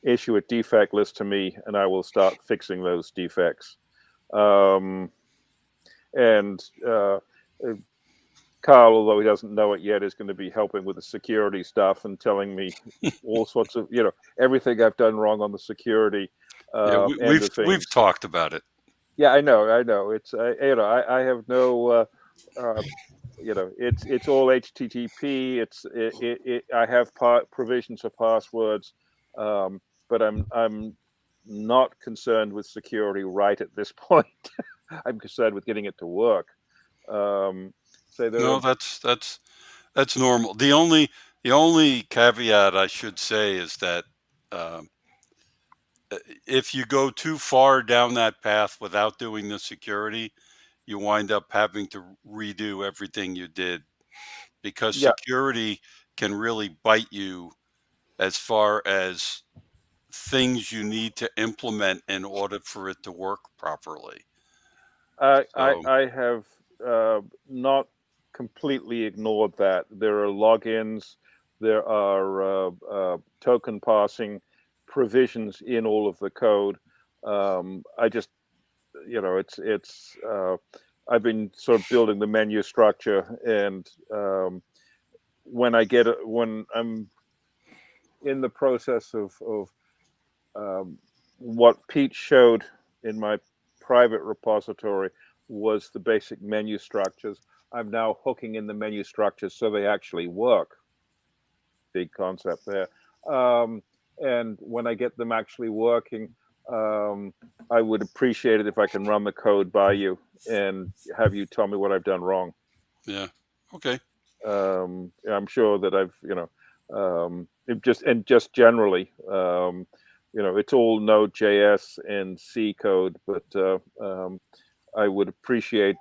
Issue a defect list to me, and I will start fixing those defects. And Carl, although he doesn't know it yet, is going to be helping with the security stuff and telling me all sorts of, everything I've done wrong on the security end of things. We've talked about it. Yeah, I know. It's I have no it's all HTTP. I have provisions of passwords, but I'm not concerned with security right at this point. I'm concerned with getting it to work. No, that's normal. The only caveat I should say is that if you go too far down that path without doing the security, you wind up having to redo everything you did, because security can really bite you as far as things you need to implement in order for it to work properly. I have not completely ignored that. There are logins, there are token passing provisions in all of the code. I just, I've been sort of building the menu structure, and when I'm in the process of what Pete showed in my private repository was the basic menu structures. I'm now hooking in the menu structures so they actually work. Big concept there. And when I get them actually working, I would appreciate it if I can run the code by you and have you tell me what I've done wrong. Yeah. Okay. I'm sure that I've, just generally, it's all Node.js and C code, but I would appreciate,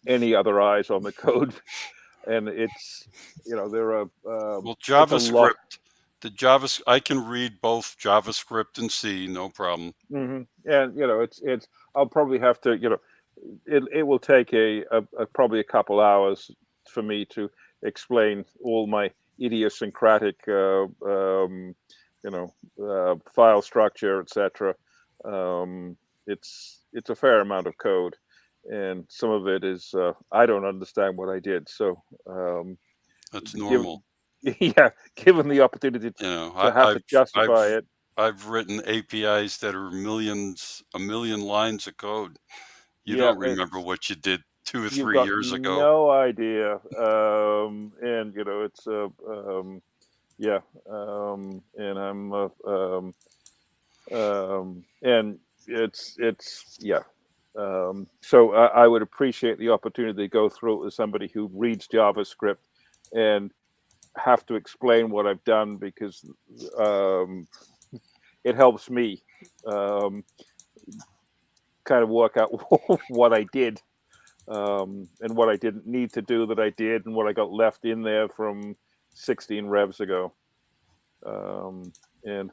any other eyes on the code. And it's, there are, Well, it's a lot. JavaScript, I can read both JavaScript and C, no problem. Mm-hmm. And, I'll probably have to, it will take probably a couple hours for me to explain all my idiosyncratic, file structure, etc. It's a fair amount of code, and some of it is I don't understand what I did. So that's normal. Given the opportunity to have to justify it. I've written APIs that are a million lines of code. You Yeah, don't remember what you did 2 or 3 years ago. No idea. And it's and I'm and it's so I would appreciate the opportunity to go through it with somebody who reads JavaScript and have to explain what I've done, because it helps me kind of work out what I did, and what I didn't need to do that I did, and what I got left in there from 16 revs ago. And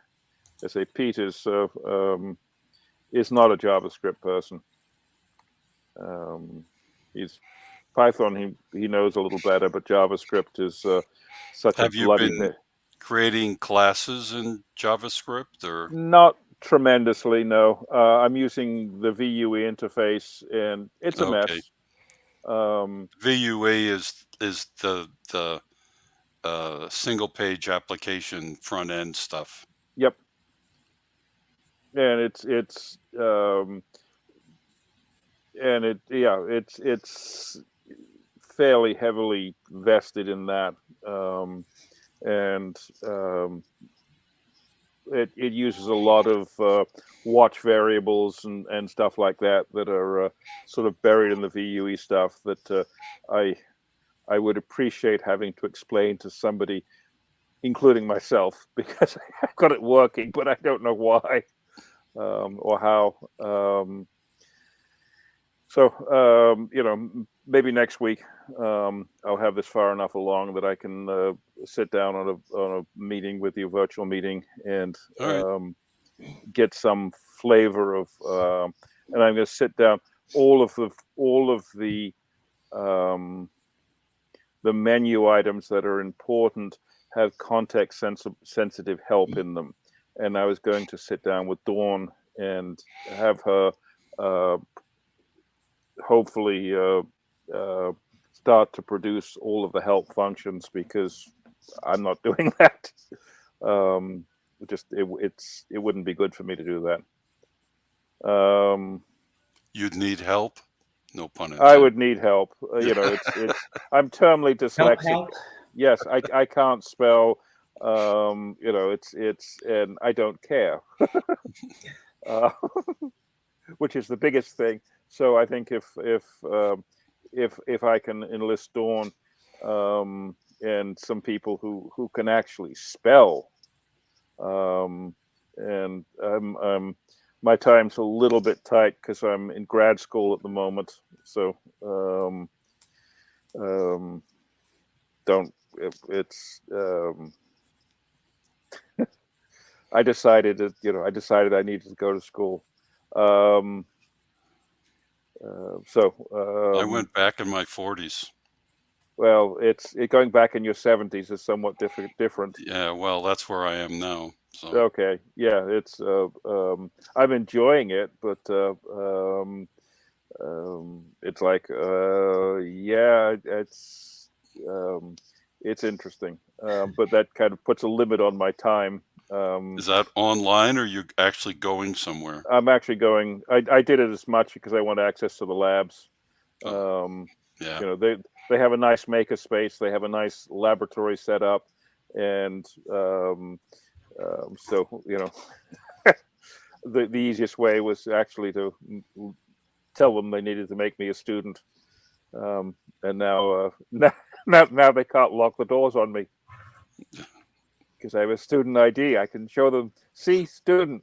I say Pete is not a JavaScript person. He's Python. He knows a little better, but JavaScript is such Have a bloody you been bit. Creating classes in JavaScript, or Not tremendously, no. I'm using the VUE interface, and it's a mess. VUE is the single page application front end stuff. Yep. And it's fairly heavily vested in that, and it uses a lot of watch variables and stuff like that are sort of buried in the VUE stuff that I would appreciate having to explain to somebody, including myself, because I've got it working, but I don't know why or how. So maybe next week I'll have this far enough along that I can sit down on a meeting with you, virtual meeting, and get some flavor of. And I'm going to sit down all of the menu items that are important have context sensitive help in them, and I was going to sit down with Dawn and have her hopefully start to produce all of the help functions, because I'm not doing that. It wouldn't be good for me to do that. You'd need help? No pun intended. I would need help. I'm terminally dyslexic. Help. Yes, I can't spell. And I don't care, which is the biggest thing. So I think if I can enlist Dawn and some people who can actually spell, and my time's a little bit tight because I'm in grad school at the moment. So I decided I needed to go to school. I went back in my 40s. Well, it's going back in your 70s is somewhat different. Yeah, well, that's where I am now. So Okay, yeah, it's I'm enjoying it, but it's like yeah, it's interesting, but that kind of puts a limit on my time. is that online or you actually going somewhere? I'm actually going. I did it as much because I want access to the labs. Yeah. You know, they have a nice maker space. They have a nice laboratory set up, and so you know, the easiest way was actually to tell them they needed to make me a student. And now, now they can't lock the doors on me because I have a student ID. I can show them, see, student.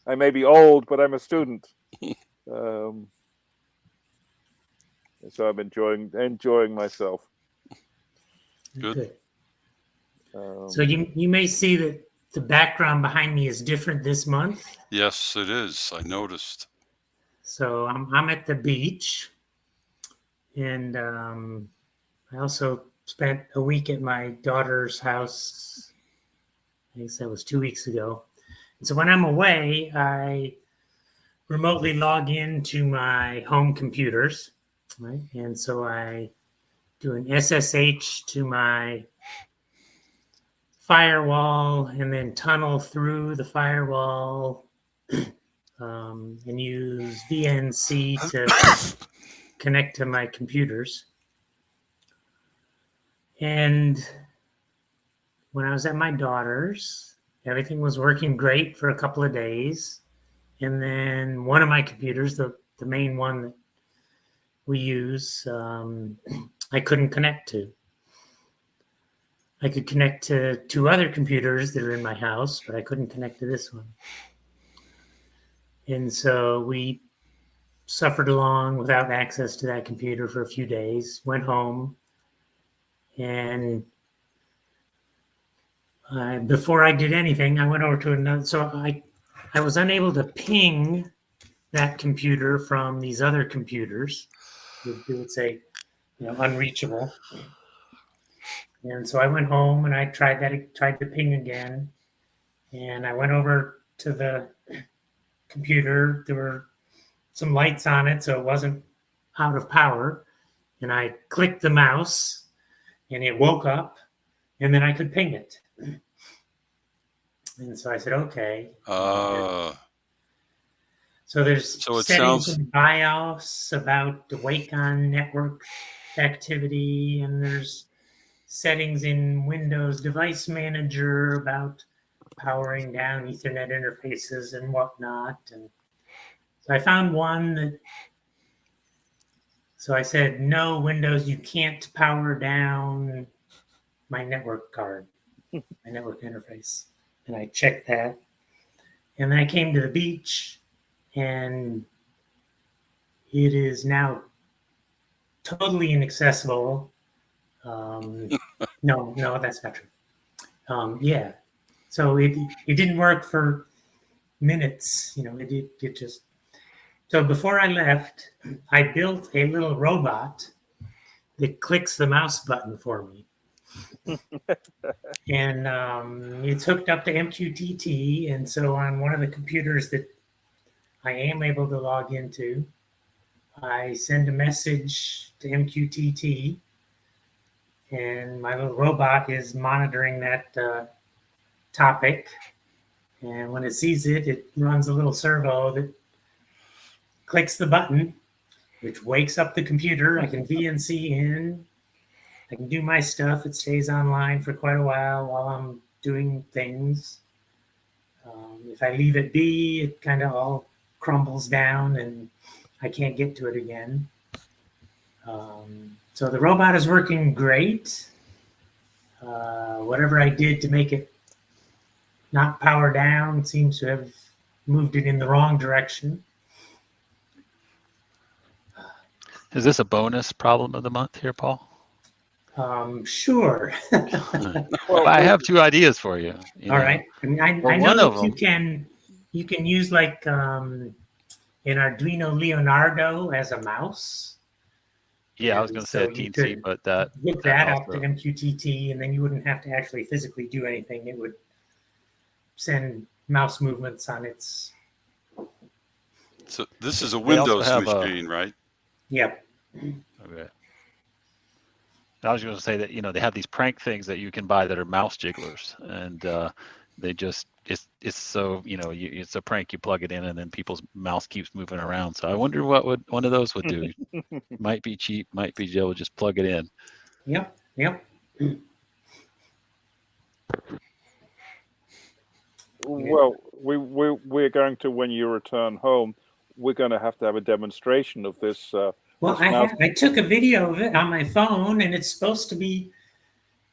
I may be old, but I'm a student. So I'm enjoying myself. Good. So you may see that the background behind me is different this month. Yes, it is. I noticed. So I'm at the beach, and I also spent a week at my daughter's house. I guess that was 2 weeks ago. And so when I'm away, I remotely log into my home computers, right? And so I do an SSH to my firewall and then tunnel through the firewall and use VNC to connect to my computers. And when I was at my daughter's, everything was working great for a couple of days. And then one of my computers, the main one that we use, I couldn't connect to. I could connect to 2 other computers that are in my house, but I couldn't connect to this one. And so we suffered along without access to that computer for a few days, went home, and before I did anything, I went over to another. So I was unable to ping that computer from these other computers. It would say, unreachable. And so I went home and I tried to ping again. And I went over to the computer. There were some lights on it, so it wasn't out of power. And I clicked the mouse and it woke up, and then I could ping it. And so I said, okay. So there's So it settings sounds. in BIOS about the wake on network activity, and there's settings in Windows Device Manager about powering down Ethernet interfaces and whatnot. And so I found one that, so I said, no, Windows, you can't power down my network card, my network interface. And I checked that. And then I came to the beach, and it is now totally inaccessible. No, that's not true. Yeah. So it didn't work for minutes. It just. So before I left, I built a little robot that clicks the mouse button for me. And it's hooked up to MQTT. And so on one of the computers that I am able to log into, I send a message to MQTT, and my little robot is monitoring that topic. And when it sees it, it runs a little servo that clicks the button, which wakes up the computer. I can VNC in. I can do my stuff. It stays online for quite a while I'm doing things. If I leave it be, it kind of all crumbles down and I can't get to it again. So the robot is working great. Whatever I did to make it not power down seems to have moved it in the wrong direction. Is this a bonus problem of the month here, Paul? Sure. Well, I have 2 ideas for you. All right. I mean, I know that you can use like an Arduino Leonardo as a mouse. Yeah, I was And going to say so a you teensy, could but that hook that up to also. MQTT, and then you wouldn't have to actually physically do anything. It would send mouse movements on its. So this is a They also Windows have a. machine, right? Yep. Okay. I was going to say that they have these prank things that you can buy that are mouse jigglers, and they just it's so it's a prank. You plug it in, and then people's mouse keeps moving around. So I wonder what one of those would do. Might be cheap, might be able to just plug it in. Yep. Yep. Well, we're going to, when you return home, we're going to have a demonstration of this. Well, this mouse. I took a video of it on my phone, and it's supposed to be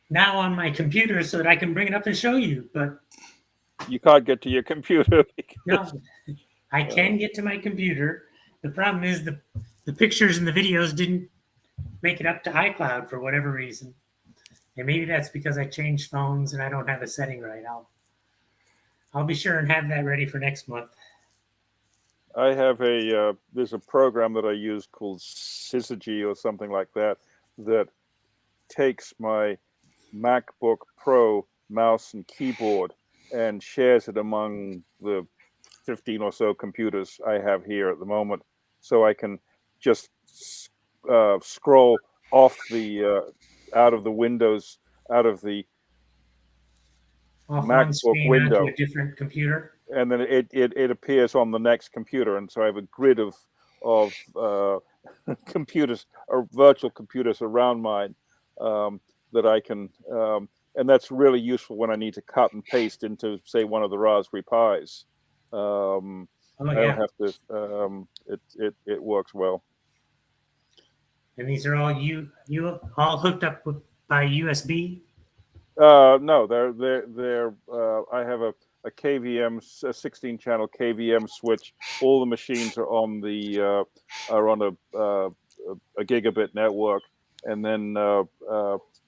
now on my computer so that I can bring it up and show you. But You can't get to your computer. no, I can get to my computer. The problem is the pictures and the videos didn't make it up to iCloud for whatever reason. And maybe that's because I changed phones and I don't have a setting right. I'll be sure and have that ready for next month. I have there's a program that I use called Syzygy or something like that takes my MacBook Pro mouse and keyboard and shares it among the 15 or so computers I have here at the moment, so I can just scroll off the out of the windows, out of the Off one MacBook screen onto window, a different computer. and then it appears on the next computer, and so I have a grid of computers or virtual computers around mine that I can, and that's really useful when I need to cut and paste into, say, one of the Raspberry Pis. Oh I yeah. don't have to. It works well. And these are all you all hooked up by USB? No, they're. I have a KVM, a 16-channel KVM switch. All the machines are on the a gigabit network, and then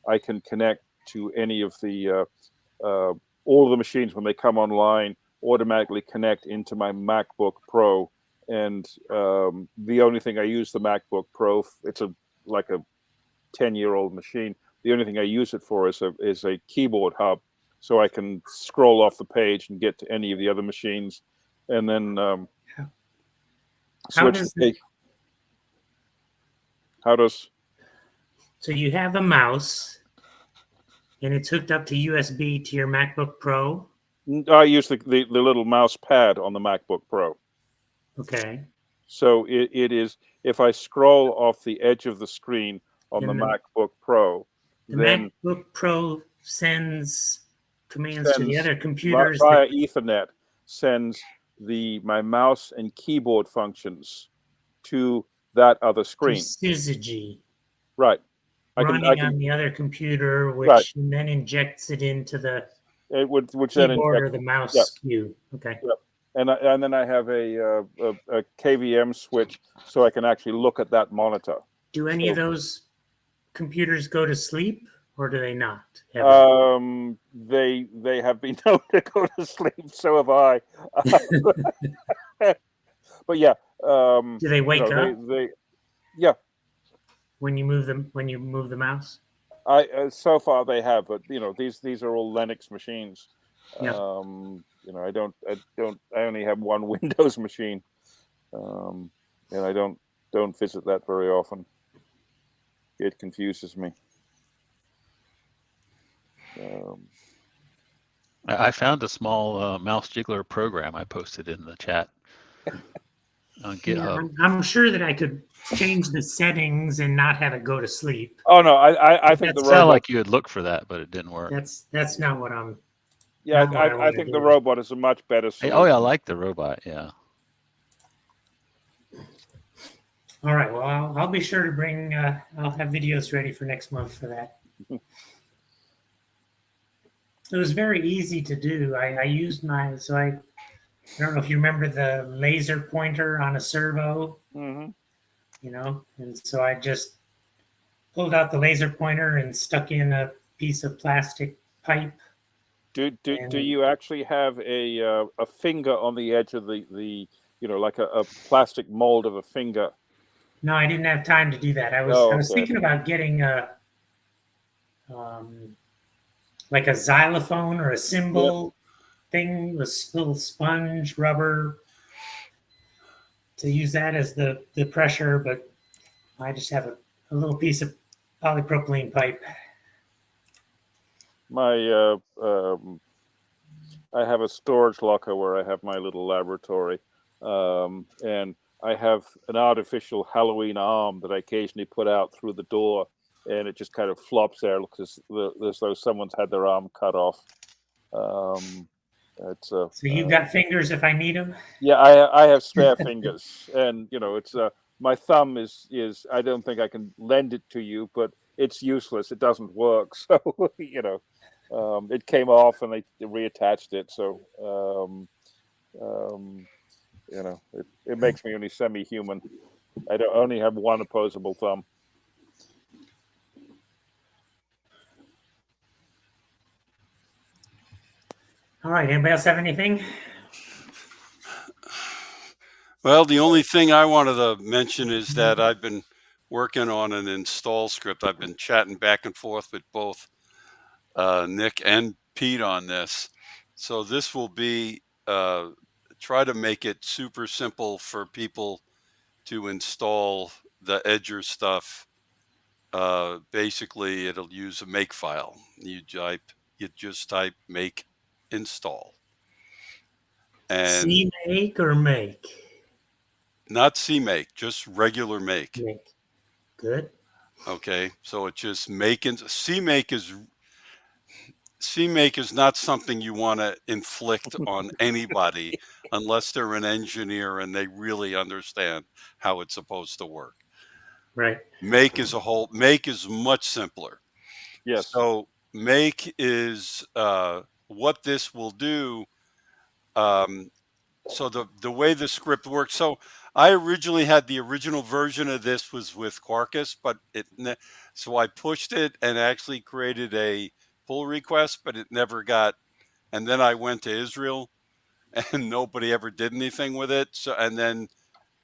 I can connect to any of the all of the machines when they come online. Automatically connect into my MacBook Pro, and the only thing I use the MacBook Pro, it's like a 10-year-old machine. The only thing I use it for is a keyboard hub, so I can scroll off the page and get to any of the other machines, and then switch the page. How does? So you have a mouse, and it's hooked up to USB to your MacBook Pro. I use the little mouse pad on the MacBook Pro. Okay. So it is, if I scroll off the edge of the screen on the MacBook Pro, then MacBook Pro sends commands to the other computers via Ethernet, sends my mouse and keyboard functions to that other screen. Syzygy. Right. Running on the other computer, which right. then injects it into the which keyboard or the mouse cue. Okay. Yep. And then I have a KVM switch, so I can actually look at that monitor. Do any of those computers go to sleep, or do they not? They have been known to go to sleep. So have I. But yeah. Do they wake up? Yeah. When you move them, when you move the mouse. So far they have, but these are all Linux machines. Yeah. I only have one Windows machine, and I don't visit that very often. It confuses me. I found a small mouse jiggler program I posted in the chat on GitHub. Yeah, I'm sure that I could change the settings and not have it go to sleep. Oh no, I think the robot. Sounded like you would look for that, but it didn't work. That's not what I'm. Yeah, I think the robot is a much better solution. Oh yeah, I like the robot. Yeah. All right. Well, I'll be sure to bring. I'll have videos ready for next month for that. It was very easy to do. I used I don't know if you remember the laser pointer on a servo. Mm-hmm. And so I just pulled out the laser pointer and stuck in a piece of plastic pipe. Do you actually have a finger on the edge of the like a plastic mold of a finger No, I didn't have time to do that. I Oh, was okay. thinking about getting a like a xylophone or a Yep. cymbal thing with little sponge rubber to use that as the pressure, but I just have a little piece of polypropylene pipe. My I have a storage locker where I have my little laboratory, and I have an artificial Halloween arm that I occasionally put out through the door, and it just kind of flops there, looks as though someone's had their arm cut off. Um, it's So you got fingers if I need them. Yeah, I have spare fingers, and it's my thumb is I don't think I can lend it to you, but it's useless. It doesn't work, so it came off and they reattached it. So um, it makes me only semi-human. I don't only have one opposable thumb. All right. Anybody else have anything? Well, the only thing I wanted to mention is that I've been working on an install script. I've been chatting back and forth with both Nick and Pete on this. So this will be try to make it super simple for people to install the Edger stuff. Basically, it'll use a make file. You just type make install, and C make or make? not CMake, just regular make. Make. Good. Okay, so it just make and CMake is not something you want to inflict on anybody unless they're an engineer and they really understand how it's supposed to work. Right. Make is much simpler. Yes. So make is what this will do. So the way the script works. So I originally had the original version of this was with Quarkus, but so I pushed it and actually created a pull request, but it never got. And then I went to Israel, and nobody ever did anything with it. So and then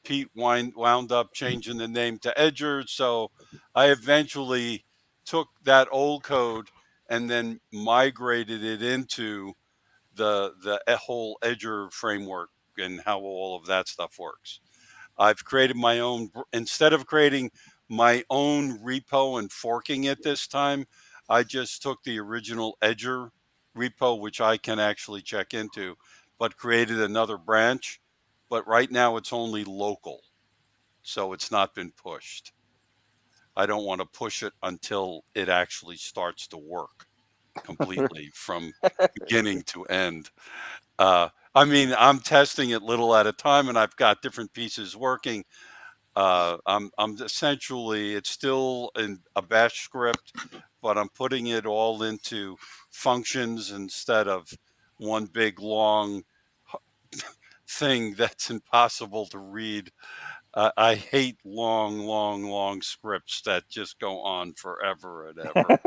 Pete wound up changing the name to Edger. So I eventually took that old code and then migrated it into the whole Edger framework and how all of that stuff works. I've created my own, instead of creating my own repo and forking it this time, I just took the original Edger repo, which I can actually check into, but created another branch. But right now it's only local, so it's not been pushed. I don't want to push it until it actually starts to work completely from beginning to end. I mean, I'm testing it little at a time, and I've got different pieces working. I'm essentially, it's still in a bash script, but I'm putting it all into functions instead of one big long thing that's impossible to read. I hate long scripts that just go on forever and ever.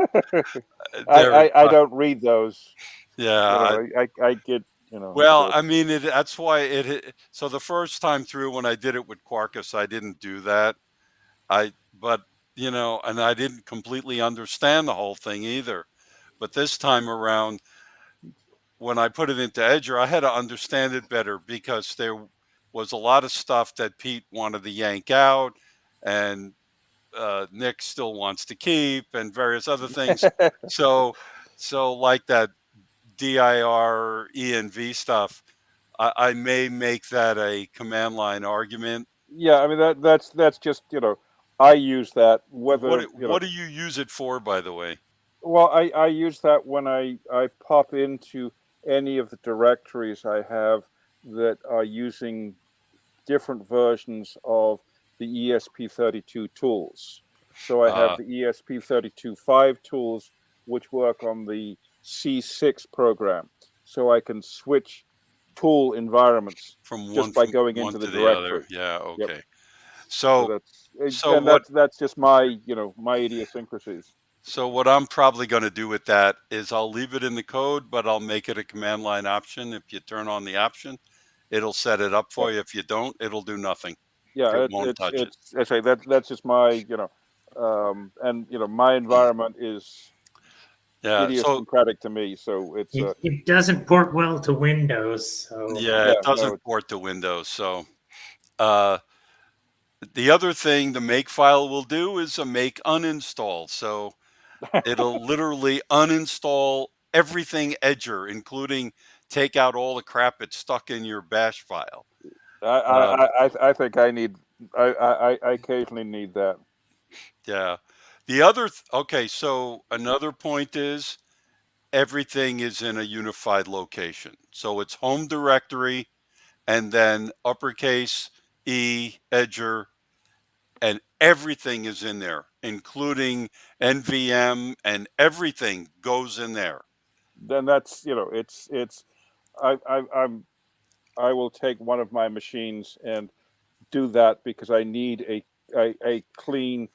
They're, I don't read those. yeah. I get Well, I mean, that's why so the first time through when I did it with Quarkus, I didn't do that. But and I didn't completely understand the whole thing either. But this time around, when I put it into Edger, I had to understand it better because there was a lot of stuff that Pete wanted to yank out, and Nick still wants to keep, and various other things. So, like that dir env stuff, I may make that a command line argument. Yeah, I mean that's just I use that What whether what do you use it for, by the way? well I use that when I pop into any of the directories I have that are using different versions of the ESP32 tools. So I have the ESP32.5 tools which work on the C6 program. So I can switch tool environments From just by going one into the to the other. directory. Yeah, Yep. okay. So So and what that's just my my idiosyncrasies. I'm probably going to do with that is I'll leave it in the code, but I'll make it a command line option. If you turn on the option, it'll set it up Yep. for you. If you don't, it'll do nothing. Yeah, It won't touch it. I say that's just my, and my environment is Yeah. So idiosyncratic to me, so it's It doesn't port well to Windows, so yeah, yeah, it doesn't no, port to Windows. So uh, the other thing the make file will do is a make uninstall. So it'll literally uninstall everything Edger, including take out all the crap that's stuck in your bash file. I think I need I occasionally need that. Yeah. The other, okay, so another point is everything is in a unified location. So it's home directory and then uppercase E, Edger, and everything is in there, including NVM, and everything goes in there. Then that's it's I will take one of my machines and do that because I need a clean,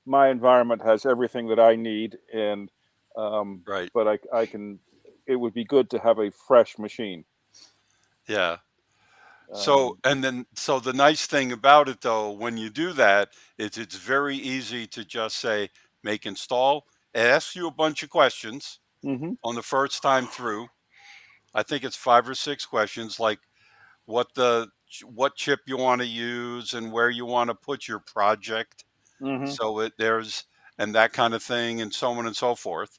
my environment has everything that I need, and Right. but I can, it would be good to have a fresh machine. Yeah. So, and then, so the nice thing about it though, when you do that, is it's very easy to just say, make install. It asks you a bunch of questions Mm-hmm. on the first time through. I think it's 5 or 6 questions, like what chip you want to use and where you want to put your project. Mm-hmm. So there's, and that kind of thing, and so on and so forth,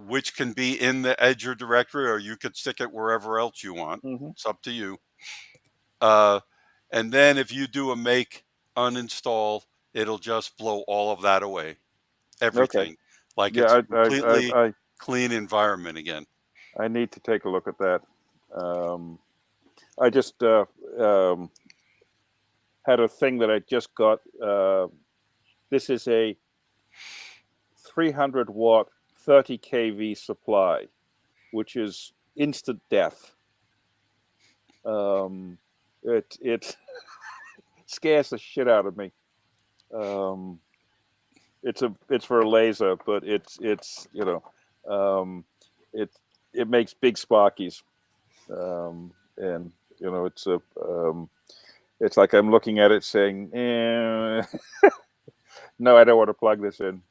which can be in the Edger directory, or you could stick it wherever else you want. Mm-hmm. It's up to you. Uh, and then if you do a make uninstall, it'll just blow all of that away. Okay. Everything. Like it's Yeah, a completely clean environment again. I need to take a look at that. I just had a thing that I just got. This is a 300-watt, 30 kV supply, which is instant death. It scares the shit out of me. It's for a laser, but it it makes big sparkies, and it's like I'm looking at it saying, no, I don't want to plug this in.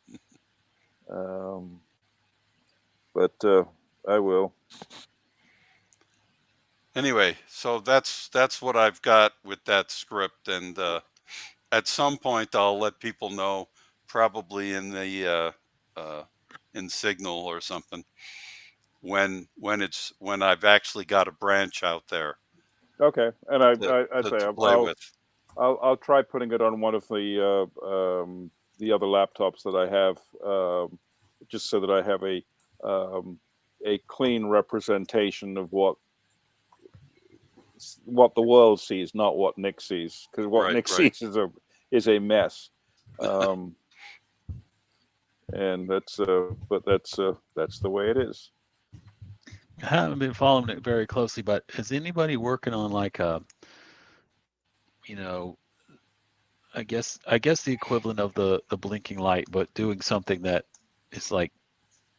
But I will. Anyway, so that's what I've got with that script, and at some point I'll let people know, probably in the in Signal or something, when I've actually got a branch out there Okay, and I say to play with. I'll try putting it on one of the other laptops that I have, just so that I have a clean representation of what the world sees, not what Nick sees, because what Right, Nick right. sees is a mess. And but that's the way it is. I haven't been following it very closely, but is anybody working on like you know, I guess the equivalent of the blinking light, but doing something that is like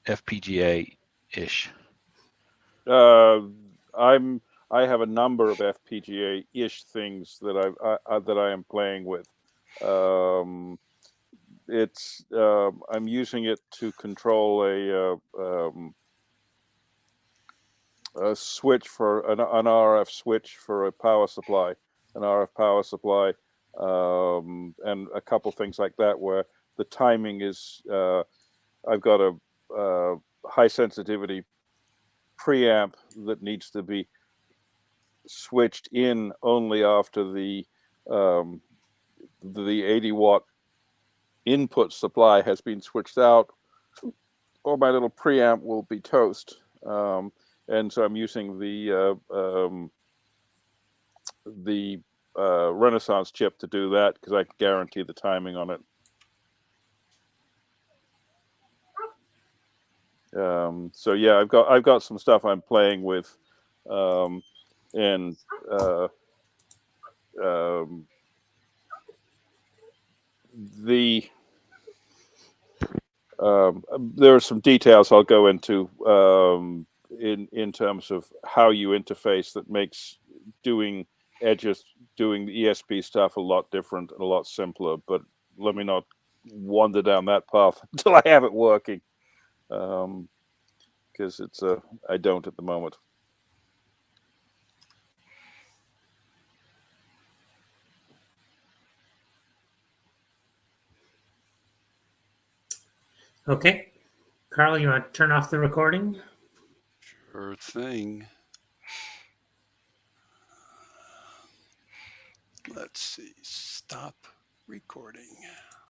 FPGA-ish? Uh, I have a number of FPGA-ish things that I am playing with. I'm using it to control a switch for an RF switch for a power supply, an RF power supply, and a couple things like that where the timing is. I've got a high sensitivity preamp that needs to be switched in only after the 80-watt input supply has been switched out, or my little preamp will be toast. And so I'm using the Renaissance chip to do that because I can guarantee the timing on it. So yeah, I've got some stuff I'm playing with, and there are some details I'll go into in terms of how you interface that makes doing doing the ESP stuff a lot different and a lot simpler, but let me not wander down that path until I have it working, because I don't at the moment. Okay. Carl, you want to turn off the recording? Sure thing. Let's see. Stop recording.